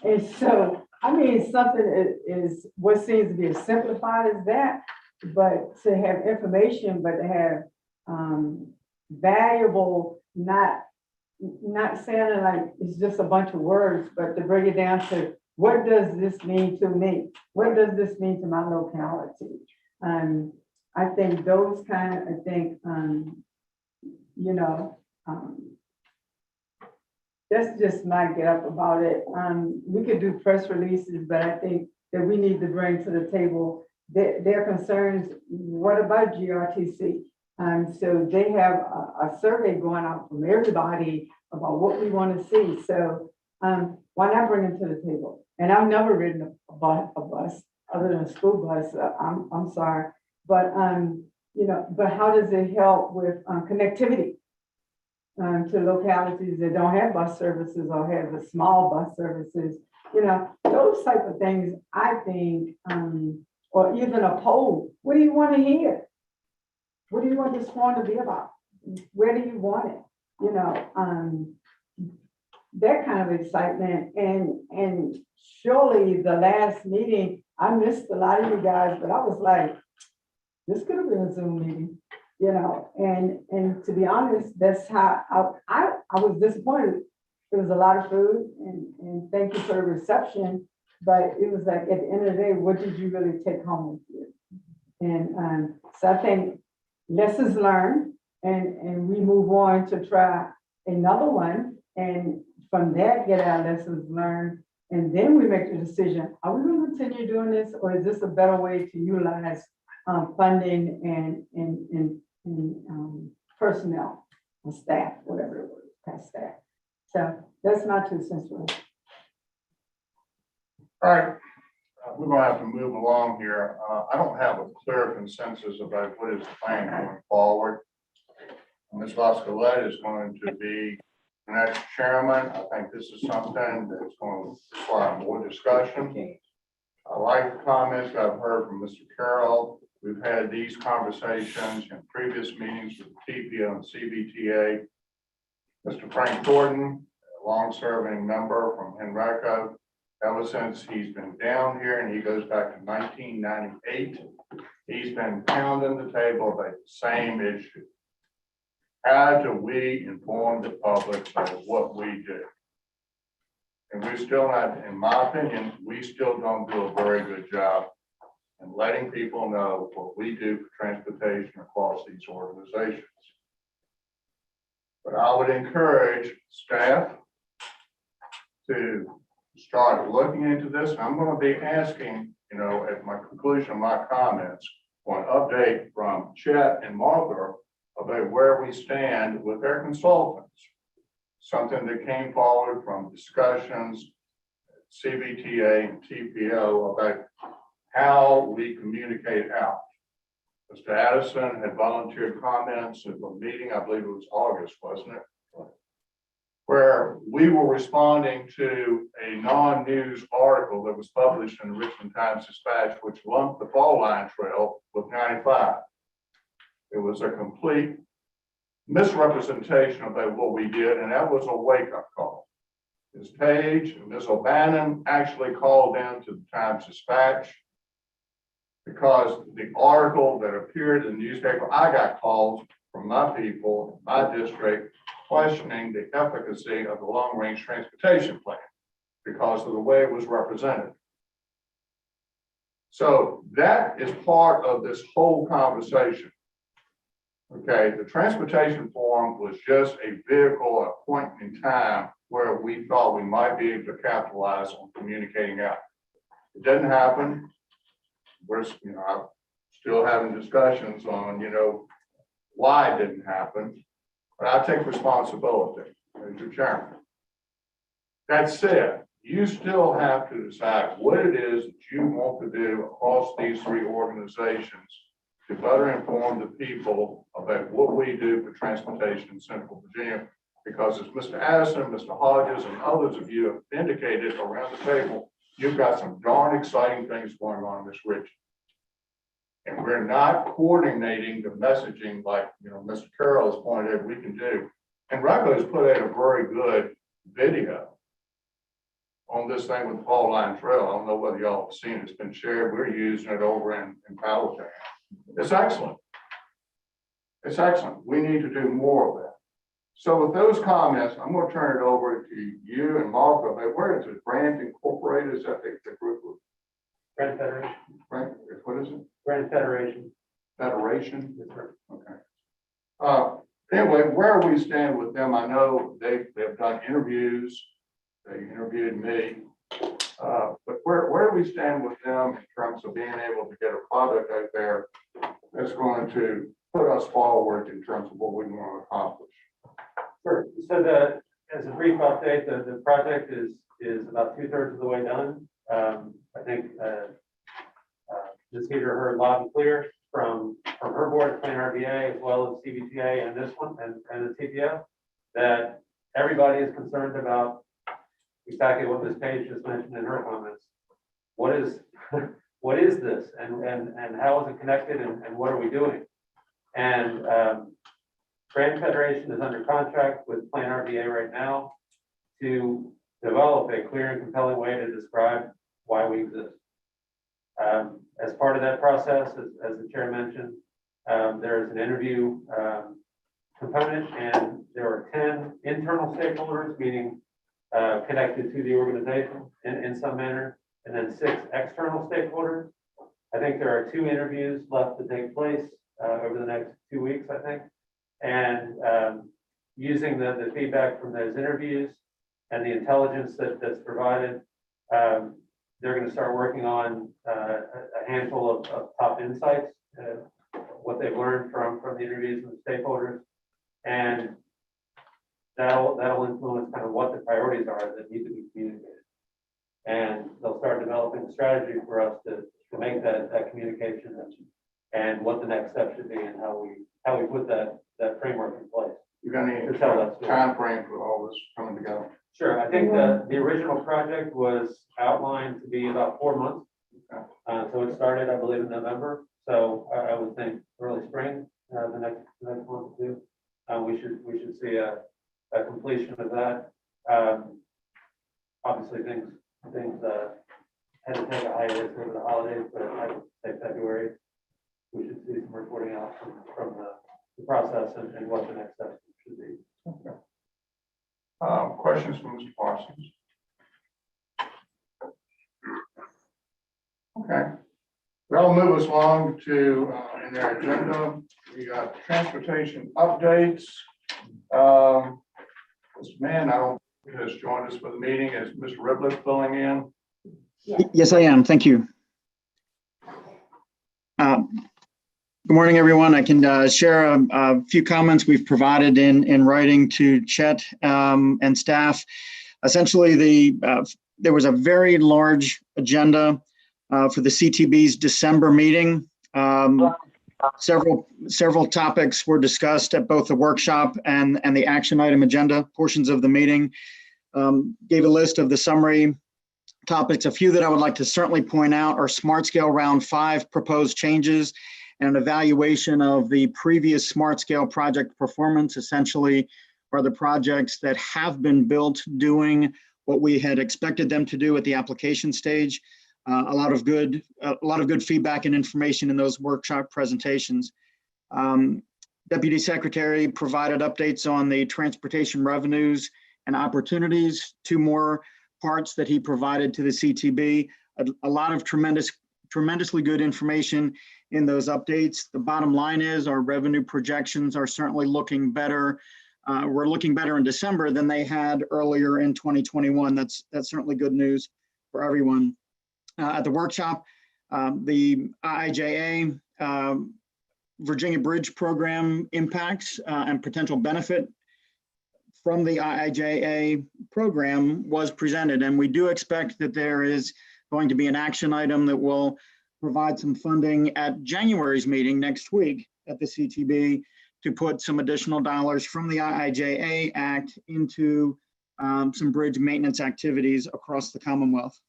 [SPEAKER 14] And so, I mean, something is what seems to be as simplified as that, but to have information, but to have valuable, not sounding like it's just a bunch of words, but to bring it down to what does this mean to me? What does this mean to my locality? I think those kind of, that's just my get up about it. We could do press releases, but I think that we need to bring to the table their concerns. What about GRTC? So they have a survey going out from everybody about what we want to see. So why not bring them to the table? And I've never ridden a bus other than a school bus. I'm sorry, but but how does it help with connectivity to localities that don't have bus services or have the small bus services? Those type of things. I think, or even a poll. What do you want to hear? What do you want this forum to be about? Where do you want it? That kind of excitement. And surely the last meeting, I missed a lot of you guys, but I was like, this could have been a Zoom meeting, and to be honest, that's how I was disappointed. it was a lot of food and thank you for the reception. But it was like, at the end of the day, what did you really take home with you? And so I think lessons learned and we move on to try another one. And from that, get our lessons learned. And then we make the decision, are we going to continue doing this, or is this a better way to utilize funding and personnel and staff, whatever it was, past staff. So that's my 2 cents worth.
[SPEAKER 4] All right, we're gonna have to move along here. I don't have a clear consensus about what is the plan going forward. Ms. Vascolet is going to be the next chairman. I think this is something that's going to require more discussion. I like the comments I've heard from Mr. Carroll. We've had these conversations in previous meetings with the TPO and CBTA. Mr. Frank Thornton, a long-serving member from Henrico, ever since he's been down here, and he goes back to 1998, he's been pounding the table about the same issue. How do we inform the public of what we do? And we're still not, in my opinion, we still don't do a very good job in letting people know what we do for transportation across these organizations. But I would encourage staff to start looking into this. I'm going to be asking, at my conclusion of my comments, for an update from Chet and Martha about where we stand with their consultants. Something that came forward from discussions at CBTA and TPO about how we communicate out. Mr. Addison had volunteered comments at a meeting, I believe it was August, wasn't it? Where we were responding to a non-news article that was published in the Richmond Times-Dispatch, which lumped the Fall Line Trail with 95. It was a complete misrepresentation about what we did, and that was a wake-up call. Ms. Page and Ms. O'Bannon actually called in to the Times-Dispatch because the article that appeared in the newspaper, I got calls from my people, my district, questioning the efficacy of the long-range transportation plan because of the way it was represented. So that is part of this whole conversation. Okay, the transportation forum was just a vehicle, a point in time where we thought we might be able to capitalize on communicating out. It didn't happen. We're, I'm still having discussions on, why it didn't happen, but I take responsibility as your chairman. That said, you still have to decide what it is that you want to do across these 3 organizations to better inform the people about what we do for transportation in Central Virginia. Because as Mr. Addison, Mr. Hodges, and others of you have indicated around the table, you've got some darn exciting things going on in this region. And we're not coordinating the messaging like, Mr. Carroll has pointed out we can do. And Rocco's put out a very good video on this thing with the Fall Line Trail. I don't know whether y'all have seen it. It's been shared. We're using it over in Powhatan. It's excellent. It's excellent. We need to do more of that. So with those comments, I'm going to turn it over to you and Martha. Where is it? Grant Incorporated? Is that the group?
[SPEAKER 10] Grand Federation.
[SPEAKER 4] Right? What is it?
[SPEAKER 10] Grand Federation.
[SPEAKER 4] Federation? Okay. Anyway, where we stand with them, I know they've done interviews. They interviewed me. But where do we stand with them in terms of being able to get a product out there that's going to put us forward in terms of what we want to accomplish?
[SPEAKER 10] Sure. So as a brief update, the project is about 2/3 of the way done. I think Ms. Heater heard loud and clear from her board, Plan RBA, as well as CBTA and this one and the TPO, that everybody is concerned about exactly what Ms. Page just mentioned in her comments. What is this and how is it connected and what are we doing? And Grand Federation is under contract with Plan RBA right now to develop a clear and compelling way to describe why we exist. As part of that process, as the chair mentioned, there is an interview component, and there are 10 internal stakeholders, meaning connected to the organization in some manner, and then 6 external stakeholders. I think there are 2 interviews left to take place over the next 2 weeks, I think. And using the feedback from those interviews and the intelligence that's provided, they're going to start working on a handful of top insights, what they've learned from the interviews and the stakeholders. And that'll influence kind of what the priorities are that need to be communicated. And they'll start developing a strategy for us to make that communication and what the next step should be and how we put that framework in place.
[SPEAKER 4] You got any
[SPEAKER 10] To tell that story.
[SPEAKER 4] time frame for all this coming together?
[SPEAKER 10] Sure, I think the original project was outlined to be about 4 months. So it started, I believe, in November. So I would think early spring, the next month or two. We should see a completion of that. Obviously, things had to take a hiatus over the holidays, but I would say February, we should see some reporting out from the process and what the next steps should be.
[SPEAKER 4] Okay. Questions from Mr. Parsons? Okay. That'll move us along to, in their agenda, we got transportation updates. This man, has joined us for the meeting. Is Mr. Riblett filling in?
[SPEAKER 19] Yes, I am. Thank you. Good morning, everyone. I can share a few comments we've provided in writing to Chet and staff. Essentially, there was a very large agenda for the CTB's December meeting. Several topics were discussed at both the workshop and the action item agenda portions of the meeting. Gave a list of the summary topics. A few that I would like to certainly point out are Smart Scale Round 5 proposed changes and an evaluation of the previous Smart Scale project performance. Essentially, are the projects that have been built doing what we had expected them to do at the application stage. A lot of good feedback and information in those workshop presentations. Deputy Secretary provided updates on the transportation revenues and opportunities. 2 more parts that he provided to the CTB. A lot of tremendously good information in those updates. The bottom line is our revenue projections are certainly looking better. We're looking better in December than they had earlier in 2021. That's certainly good news for everyone. At the workshop, the IIJA Virginia Bridge Program impacts and potential benefit from the IIJA program was presented, and we do expect that there is going to be an action item that will provide some funding at January's meeting next week at the CTB to put some additional dollars from the IIJA Act into some bridge maintenance activities across the Commonwealth.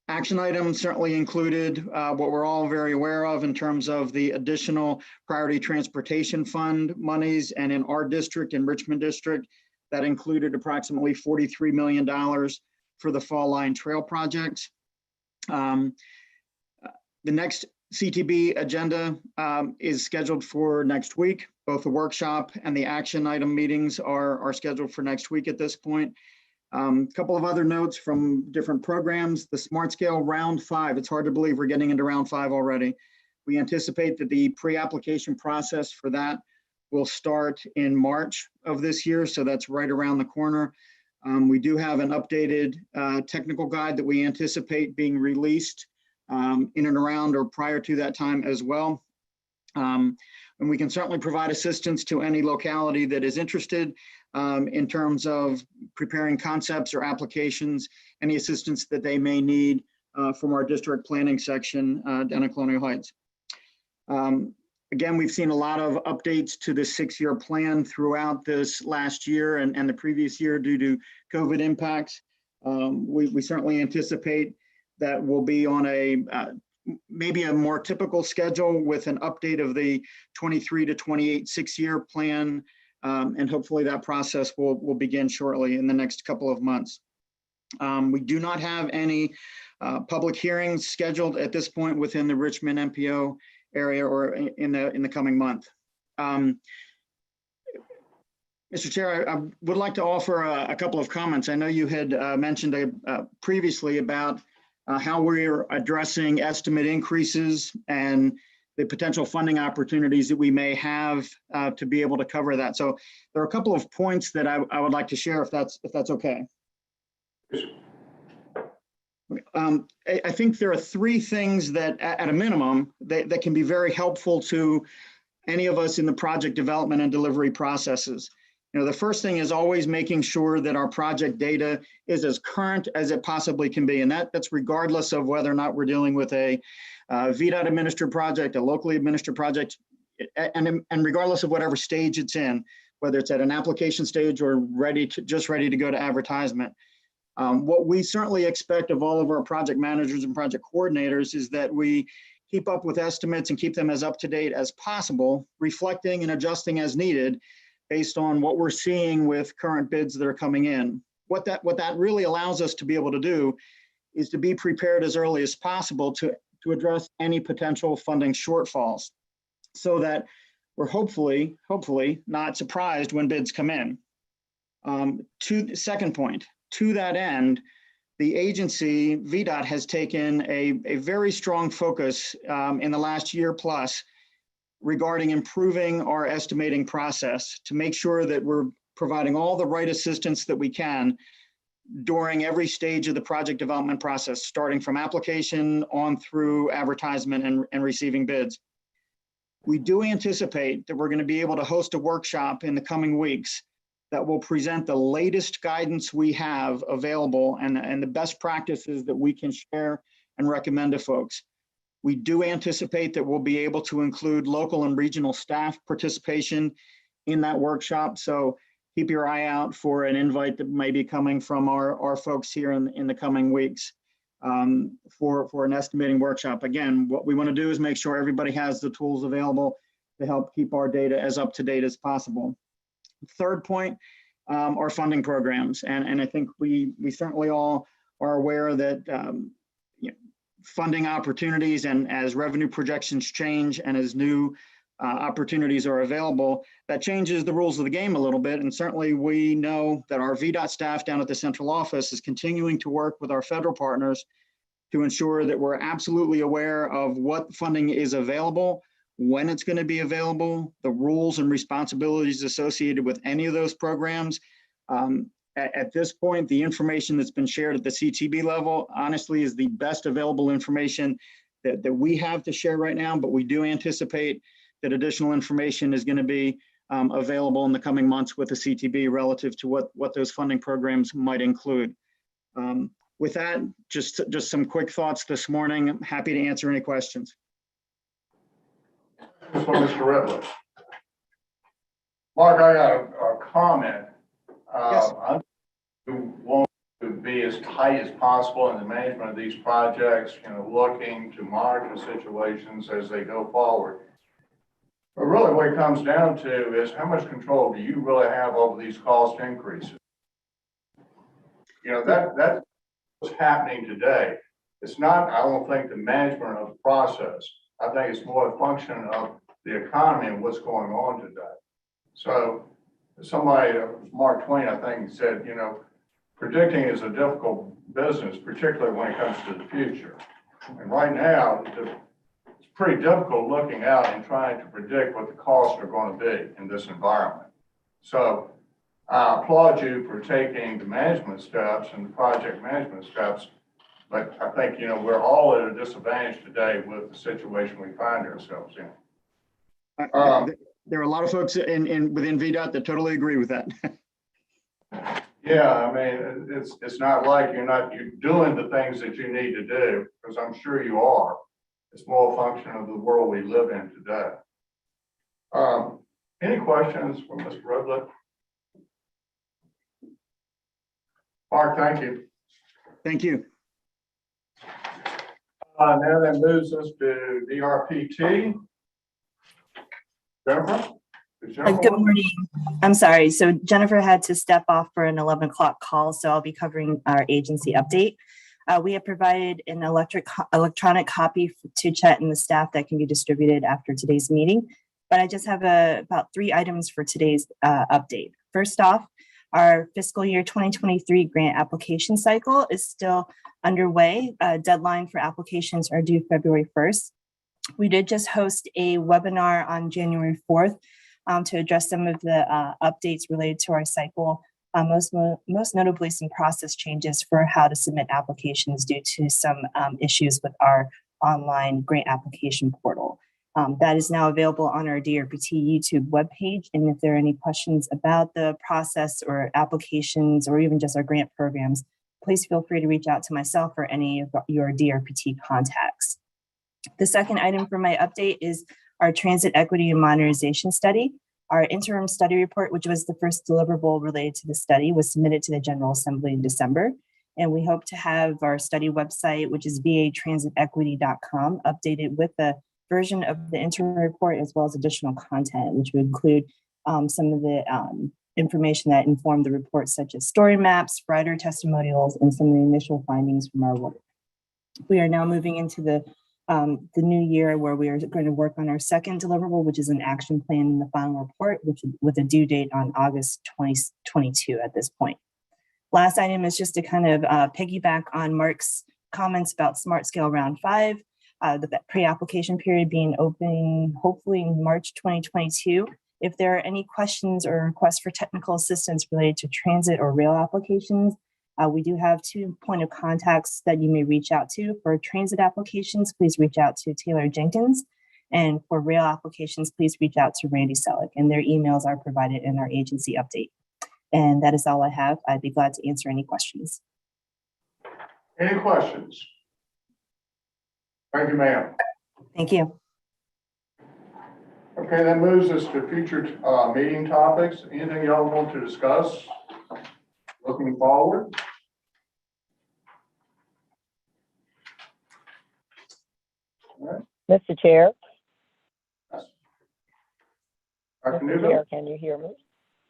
[SPEAKER 19] Action items certainly included what we're all very aware of in terms of the additional priority transportation fund monies, and in our district, in Richmond District, that included approximately $43 million for the Fall Line Trail projects. The next CTB agenda is scheduled for next week. Both the workshop and the action item meetings are scheduled for next week at this point. A couple of other notes from different programs. The Smart Scale Round 5, it's hard to believe we're getting into Round 5 already. We anticipate that the pre-application process for that will start in March of this year, so that's right around the corner. We do have an updated technical guide that we anticipate being released in and around or prior to that time as well. And we can certainly provide assistance to any locality that is interested in terms of preparing concepts or applications, any assistance that they may need from our district planning section down in Colonial Heights. Again, we've seen a lot of updates to the 6-year plan throughout this last year and the previous year due to COVID impacts. We certainly anticipate that we'll be on a maybe a more typical schedule with an update of the 23 to 28 6-year plan. And hopefully that process will begin shortly in the next couple of months. We do not have any public hearings scheduled at this point within the Richmond MPO area or in the coming month. Mr. Chair, I would like to offer a couple of comments. I know you had mentioned previously about how we're addressing estimate increases and the potential funding opportunities that we may have to be able to cover that. So there are a couple of points that I would like to share if that's okay. I think there are three things that at a minimum that can be very helpful to any of us in the project development and delivery processes. You know, the first thing is always making sure that our project data is as current as it possibly can be. And that's regardless of whether or not we're dealing with a VDOT administered project, a locally administered project, and regardless of whatever stage it's in, whether it's at an application stage or just ready to go to advertisement. What we certainly expect of all of our project managers and project coordinators is that we keep up with estimates and keep them as up to date as possible, reflecting and adjusting as needed based on what we're seeing with current bids that are coming in. What that really allows us to be able to do is to be prepared as early as possible to address any potential funding shortfalls so that we're hopefully not surprised when bids come in. To the second point, to that end, the agency, VDOT, has taken a very strong focus in the last year plus regarding improving our estimating process to make sure that we're providing all the right assistance that we can during every stage of the project development process, starting from application on through advertisement and receiving bids. We do anticipate that we're going to be able to host a workshop in the coming weeks that will present the latest guidance we have available and the best practices that we can share and recommend to folks. We do anticipate that we'll be able to include local and regional staff participation in that workshop. So keep your eye out for an invite that may be coming from our folks here in the coming weeks for an estimating workshop. Again, what we want to do is make sure everybody has the tools available to help keep our data as up to date as possible. Third point, our funding programs. And I think we certainly all are aware that funding opportunities and as revenue projections change and as new opportunities are available, that changes the rules of the game a little bit. And certainly we know that our VDOT staff down at the central office is continuing to work with our federal partners to ensure that we're absolutely aware of what funding is available, when it's going to be available, the rules and responsibilities associated with any of those programs. At this point, the information that's been shared at the CTB level, honestly, is the best available information that we have to share right now, but we do anticipate that additional information is going to be available in the coming months with the CTB relative to what those funding programs might include. With that, just some quick thoughts this morning. I'm happy to answer any questions.
[SPEAKER 4] This one, Mr. Redwood. Mark, I got a comment.
[SPEAKER 19] Yes.
[SPEAKER 4] I want to be as tight as possible in the management of these projects, looking to monitor situations as they go forward. But really what it comes down to is how much control do you really have over these cost increases? That's what's happening today. It's not, I don't think, the management of the process. I think it's more a function of the economy and what's going on today. So somebody, Mark Twain, I think, said, predicting is a difficult business, particularly when it comes to the future. And right now, it's pretty difficult looking out and trying to predict what the costs are going to be in this environment. So I applaud you for taking the management steps and the project management steps. But I think, we're all at a disadvantage today with the situation we find ourselves in.
[SPEAKER 19] There are a lot of folks within VDOT that totally agree with that.
[SPEAKER 4] Yeah, I mean, it's not like you're doing the things that you need to do, because I'm sure you are. It's more a function of the world we live in today. Any questions for Mr. Rudlett? Mark, thank you.
[SPEAKER 19] Thank you.
[SPEAKER 4] Now that moves us to DRPT. Jennifer?
[SPEAKER 20] Good morning. I'm sorry. So Jennifer had to step off for an 11 o'clock call, so I'll be covering our agency update. We have provided an electronic copy to Chet and the staff that can be distributed after today's meeting. But I just have about 3 items for today's update. First off, our fiscal year 2023 grant application cycle is still underway. Deadline for applications are due February 1st. We did just host a webinar on January 4th to address some of the updates related to our cycle, most notably some process changes for how to submit applications due to some issues with our online grant application portal. That is now available on our DRPT YouTube webpage. And if there are any questions about the process or applications or even just our grant programs, please feel free to reach out to myself or any of your DRPT contacts. The second item for my update is our transit equity and modernization study. Our interim study report, which was the first deliverable related to the study, was submitted to the General Assembly in December. And we hope to have our study website, which is vatransitequity.com, updated with the version of the interim report as well as additional content, which would include some of the information that informed the report, such as story maps, rider testimonials, and some of the initial findings from our work. We are now moving into the new year where we are going to work on our second deliverable, which is an action plan in the final report, which with a due date on August 2022 at this point. Last item is just to kind of piggyback on Mark's comments about Smart Scale Round 5, the pre-application period being open hopefully in March 2022. If there are any questions or requests for technical assistance related to transit or rail applications, we do have 2 point of contacts that you may reach out to. For transit applications, please reach out to Taylor Jenkins. And for rail applications, please reach out to Randy Selleck, and their emails are provided in our agency update. And that is all I have. I'd be glad to answer any questions.
[SPEAKER 4] Any questions? Thank you, ma'am.
[SPEAKER 20] Thank you.
[SPEAKER 4] Okay, that moves us to future meeting topics. Anything y'all want to discuss looking forward?
[SPEAKER 8] Mr. Chair?
[SPEAKER 4] Dr.
[SPEAKER 8] Mr.
[SPEAKER 4] Newville?
[SPEAKER 8] Chair, can you hear me?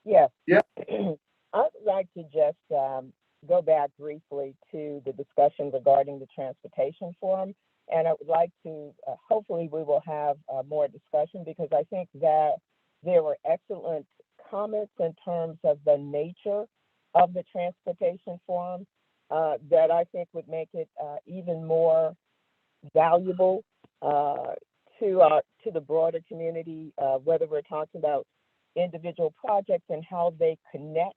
[SPEAKER 8] Yes.
[SPEAKER 4] Yeah.
[SPEAKER 8] I'd like to just go back briefly to the discussion regarding the transportation forum. And I would like to, hopefully we will have more discussion, because I think that there were excellent comments in terms of the nature of the transportation forum that I think would make it even more valuable to the broader community, whether we're talking about individual projects and how they connect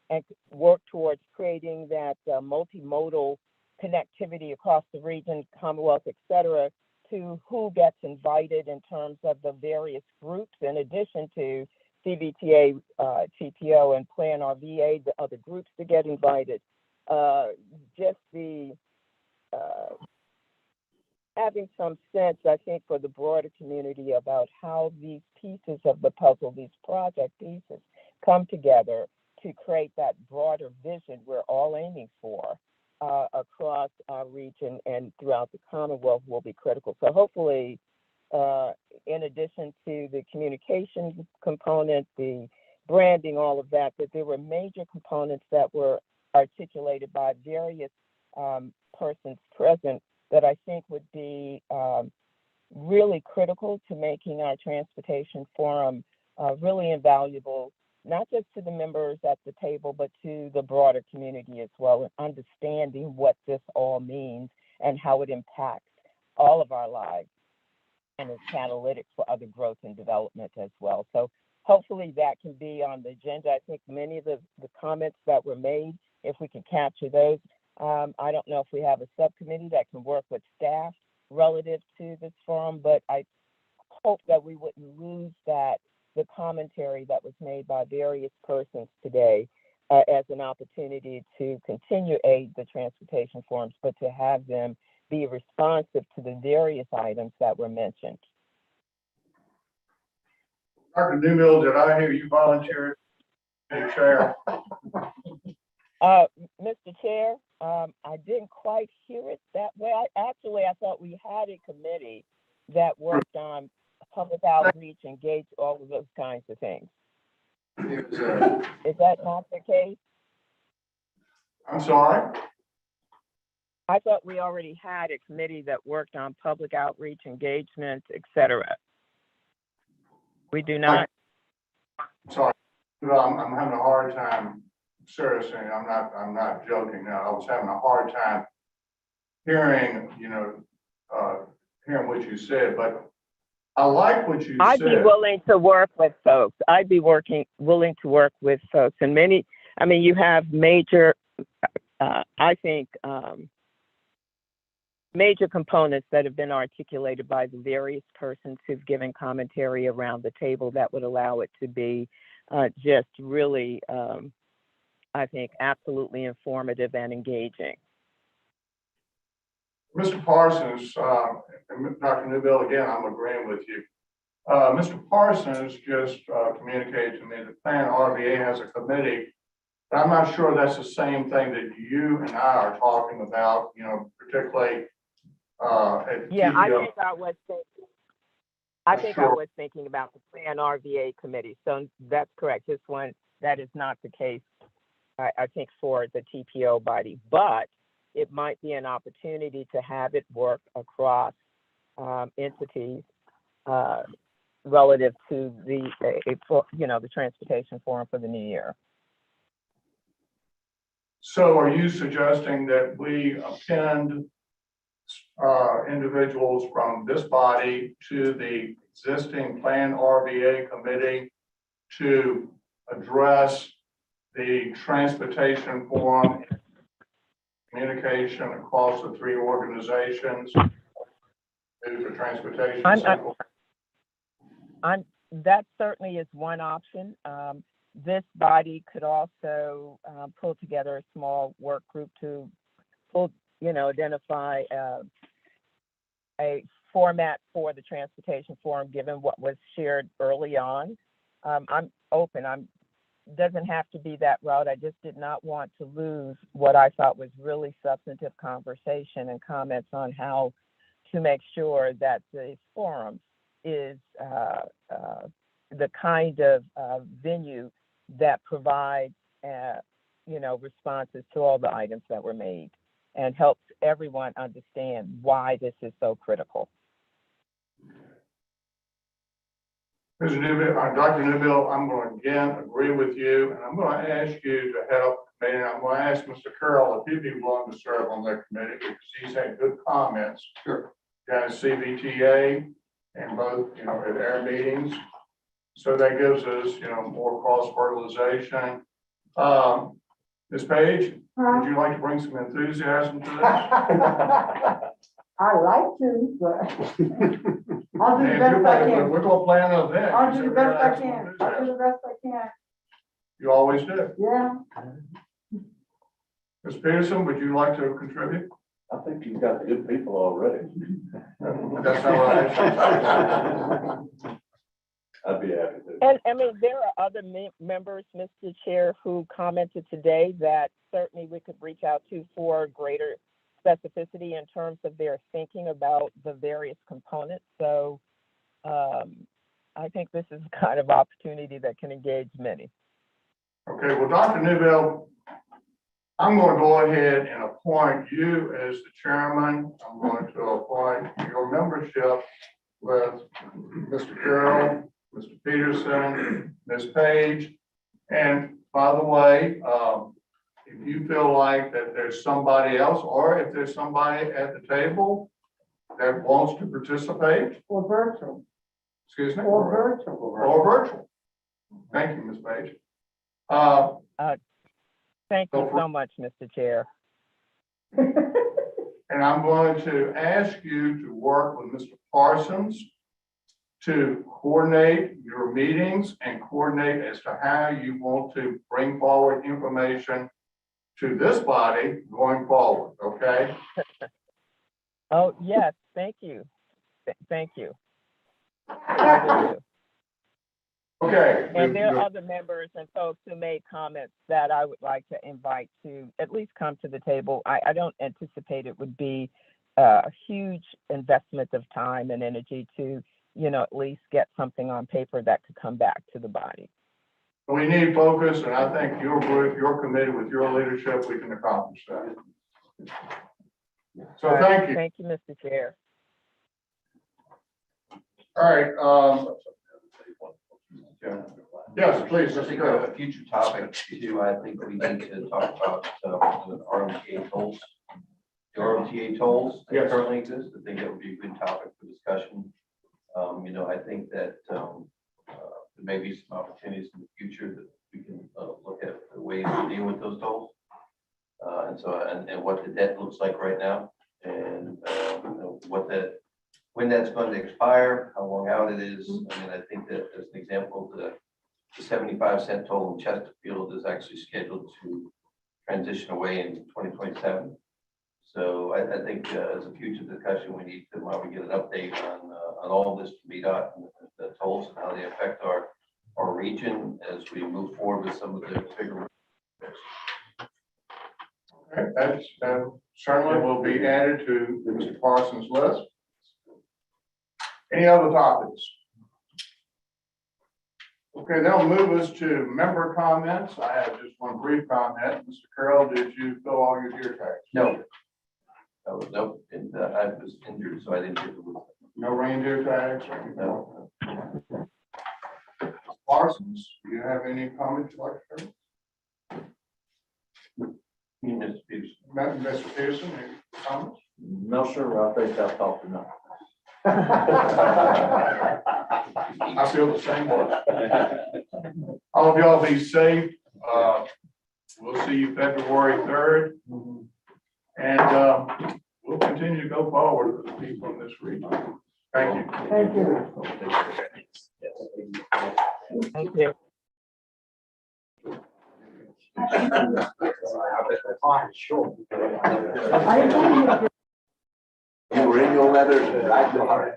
[SPEAKER 8] and work towards creating that multimodal connectivity across the region, Commonwealth, et cetera, to who gets invited in terms of the various groups, in addition to CBTA, TPO, and Plan RVA, the other groups to get invited. Just the having some sense, I think, for the broader community about how these pieces of the puzzle, these project pieces, come together to create that broader vision we're all aiming for across our region and throughout the Commonwealth will be critical. So hopefully, in addition to the communication component, the branding, all of that, that there were major components that were articulated by various persons present that I think would be really critical to making our transportation forum really invaluable, not just to the members at the table, but to the broader community as well, and understanding what this all means and how it impacts all of our lives and is catalytic for other growth and development as well. So hopefully that can be on the agenda. I think many of the comments that were made, if we can capture those, I don't know if we have a subcommittee that can work with staff relative to this forum, but I hope that we wouldn't lose the commentary that was made by various persons today as an opportunity to continue aid the transportation forums, but to have them be responsive to the various items that were mentioned.
[SPEAKER 4] Dr. Newville, did I hear you volunteer to chair?
[SPEAKER 8] Mr. Chair, I didn't quite hear it that way. I thought we had a committee that worked on public outreach, engage, all of those kinds of things. Is that not the case?
[SPEAKER 4] I'm sorry?
[SPEAKER 8] I thought we already had a committee that worked on public outreach, engagement, et cetera. We do not?
[SPEAKER 4] Sorry. I'm having a hard time, seriously, I'm not joking now. I was having a hard time hearing, hearing what you said, but I like what you
[SPEAKER 8] I'd be
[SPEAKER 4] said.
[SPEAKER 8] willing to work with folks. I'd be willing to work with folks. And you have major, I think, major components that have been articulated by the various persons who've given commentary around the table that would allow it to be just really, I think, absolutely informative and engaging.
[SPEAKER 4] Mr. Parsons, and Dr. Newbill, again, I'm agreeing with you. Mr. Parsons just communicated to me that Plan RVA has a committee, but I'm not sure that's the same thing that you and I are talking about, particularly at
[SPEAKER 8] Yeah, I
[SPEAKER 4] TPO.
[SPEAKER 8] think I was thinking. I think I was thinking about the Plan RVA committee. So that's correct. This one, that is not the case, I think, for the TPO body, but it might be an opportunity to have it work across entities relative to the Transportation Forum for the new year.
[SPEAKER 4] So are you suggesting that we append individuals from this body to the existing Plan RVA committee to address the Transportation Forum communication across the three organizations for transportation?
[SPEAKER 8] That certainly is one option. This body could also pull together a small work group to identify a format for the Transportation Forum, given what was shared early on. I'm open. Doesn't have to be that route. I just did not want to lose what I thought was really substantive conversation and comments on how to make sure that the forum is the kind of venue that provides, responses to all the items that were made and helps everyone understand why this is so critical.
[SPEAKER 4] Mr. Newbill, Dr. Newbill, I'm going to again agree with you, and I'm going to ask you to head up the committee. I'm going to ask Mr. Carroll if he'd be willing to serve on that committee because he's had good comments. Sure. Down at CVTA and both, at our meetings. So that gives us, more cross-fertilization. Ms. Page, would you like to bring some enthusiasm to this?
[SPEAKER 14] I like to, but I'll do the
[SPEAKER 4] And
[SPEAKER 14] best I can.
[SPEAKER 4] we're going to plan an event.
[SPEAKER 14] I'll
[SPEAKER 4] You
[SPEAKER 14] do
[SPEAKER 4] said
[SPEAKER 14] the best
[SPEAKER 4] we're
[SPEAKER 14] I
[SPEAKER 4] gonna
[SPEAKER 14] can.
[SPEAKER 4] have
[SPEAKER 14] I'll
[SPEAKER 4] some
[SPEAKER 14] do the best I can.
[SPEAKER 4] You always do.
[SPEAKER 14] Yeah.
[SPEAKER 4] Ms. Peterson, would you like to contribute?
[SPEAKER 13] I think you've got good people already.
[SPEAKER 4] That's not what I said.
[SPEAKER 13] I'd be happy to.
[SPEAKER 8] And there are other members, Mr. Chair, who commented today that certainly we could reach out to for greater specificity in terms of their thinking about the various components. So I think this is the kind of opportunity that can engage many.
[SPEAKER 4] Okay, well, Dr. Newbill, I'm going to go ahead and appoint you as the chairman. I'm going to appoint your membership with Mr. Carroll, Mr. Peterson, Ms. Page. And by the way, if you feel like that there's somebody else, or if there's somebody at the table that wants to participate.
[SPEAKER 14] Or virtual.
[SPEAKER 4] Excuse me?
[SPEAKER 14] Or virtual.
[SPEAKER 4] Or virtual. Thank you, Ms. Page.
[SPEAKER 8] Thank you so much, Mr. Chair.
[SPEAKER 4] And I'm going to ask you to work with Mr. Parsons to coordinate your meetings and coordinate as to how you want to bring forward information to this body going forward, okay?
[SPEAKER 8] Oh, yes, thank you. Thank you.
[SPEAKER 4] Okay.
[SPEAKER 8] And there are other members and folks who made comments that I would like to invite to at least come to the table. I don't anticipate it would be a huge investment of time and energy to, at least get something on paper that could come back to the body.
[SPEAKER 4] We need focus, and I think your group, your committee, with your leadership, we can accomplish that. So thank you.
[SPEAKER 8] Thank you, Mr. Chair.
[SPEAKER 4] All right. Yes, please,
[SPEAKER 5] I
[SPEAKER 4] Mr.
[SPEAKER 5] think
[SPEAKER 4] Carroll.
[SPEAKER 5] a future topic too, I think we need to talk about the RMTA tolls. The RMTA tolls that
[SPEAKER 4] Yes.
[SPEAKER 5] currently exist, I think that would be a good topic for discussion. I think that there may be some opportunities in the future that we can look at the ways to deal with those tolls. And what the debt looks like right now, and when that's going to expire, how long out it is. I mean, I think that as an example, the 75-cent toll in Chesterfield is actually scheduled to transition away in 2027. So I think as a future discussion, we need to, while we get an update on all of this from VDOT and the tolls and how they affect our region as we move forward with some of the bigger.
[SPEAKER 4] Okay, that certainly will be added to Mr. Parsons' list. Any other topics? Okay, that'll move us to member comments. I have just one brief comment. Mr. Carroll, did you fill all your deer tags?
[SPEAKER 5] No. Nope, and I was injured, so I didn't get to.
[SPEAKER 4] No reindeer tags or anything?
[SPEAKER 5] No.
[SPEAKER 4] Parsons, do you have any comments you'd like to share?
[SPEAKER 5] Mr. Peterson.
[SPEAKER 4] Mr. Pearson, any comments?
[SPEAKER 13] No, sir, I think I've talked enough.
[SPEAKER 4] I feel the same way. All of y'all be safe. We'll see you February 3rd. And we'll continue to go forward with the people in this region. Thank you.
[SPEAKER 14] Thank you.
[SPEAKER 8] Thank you.
[SPEAKER 13] You were in your letters, and I got it.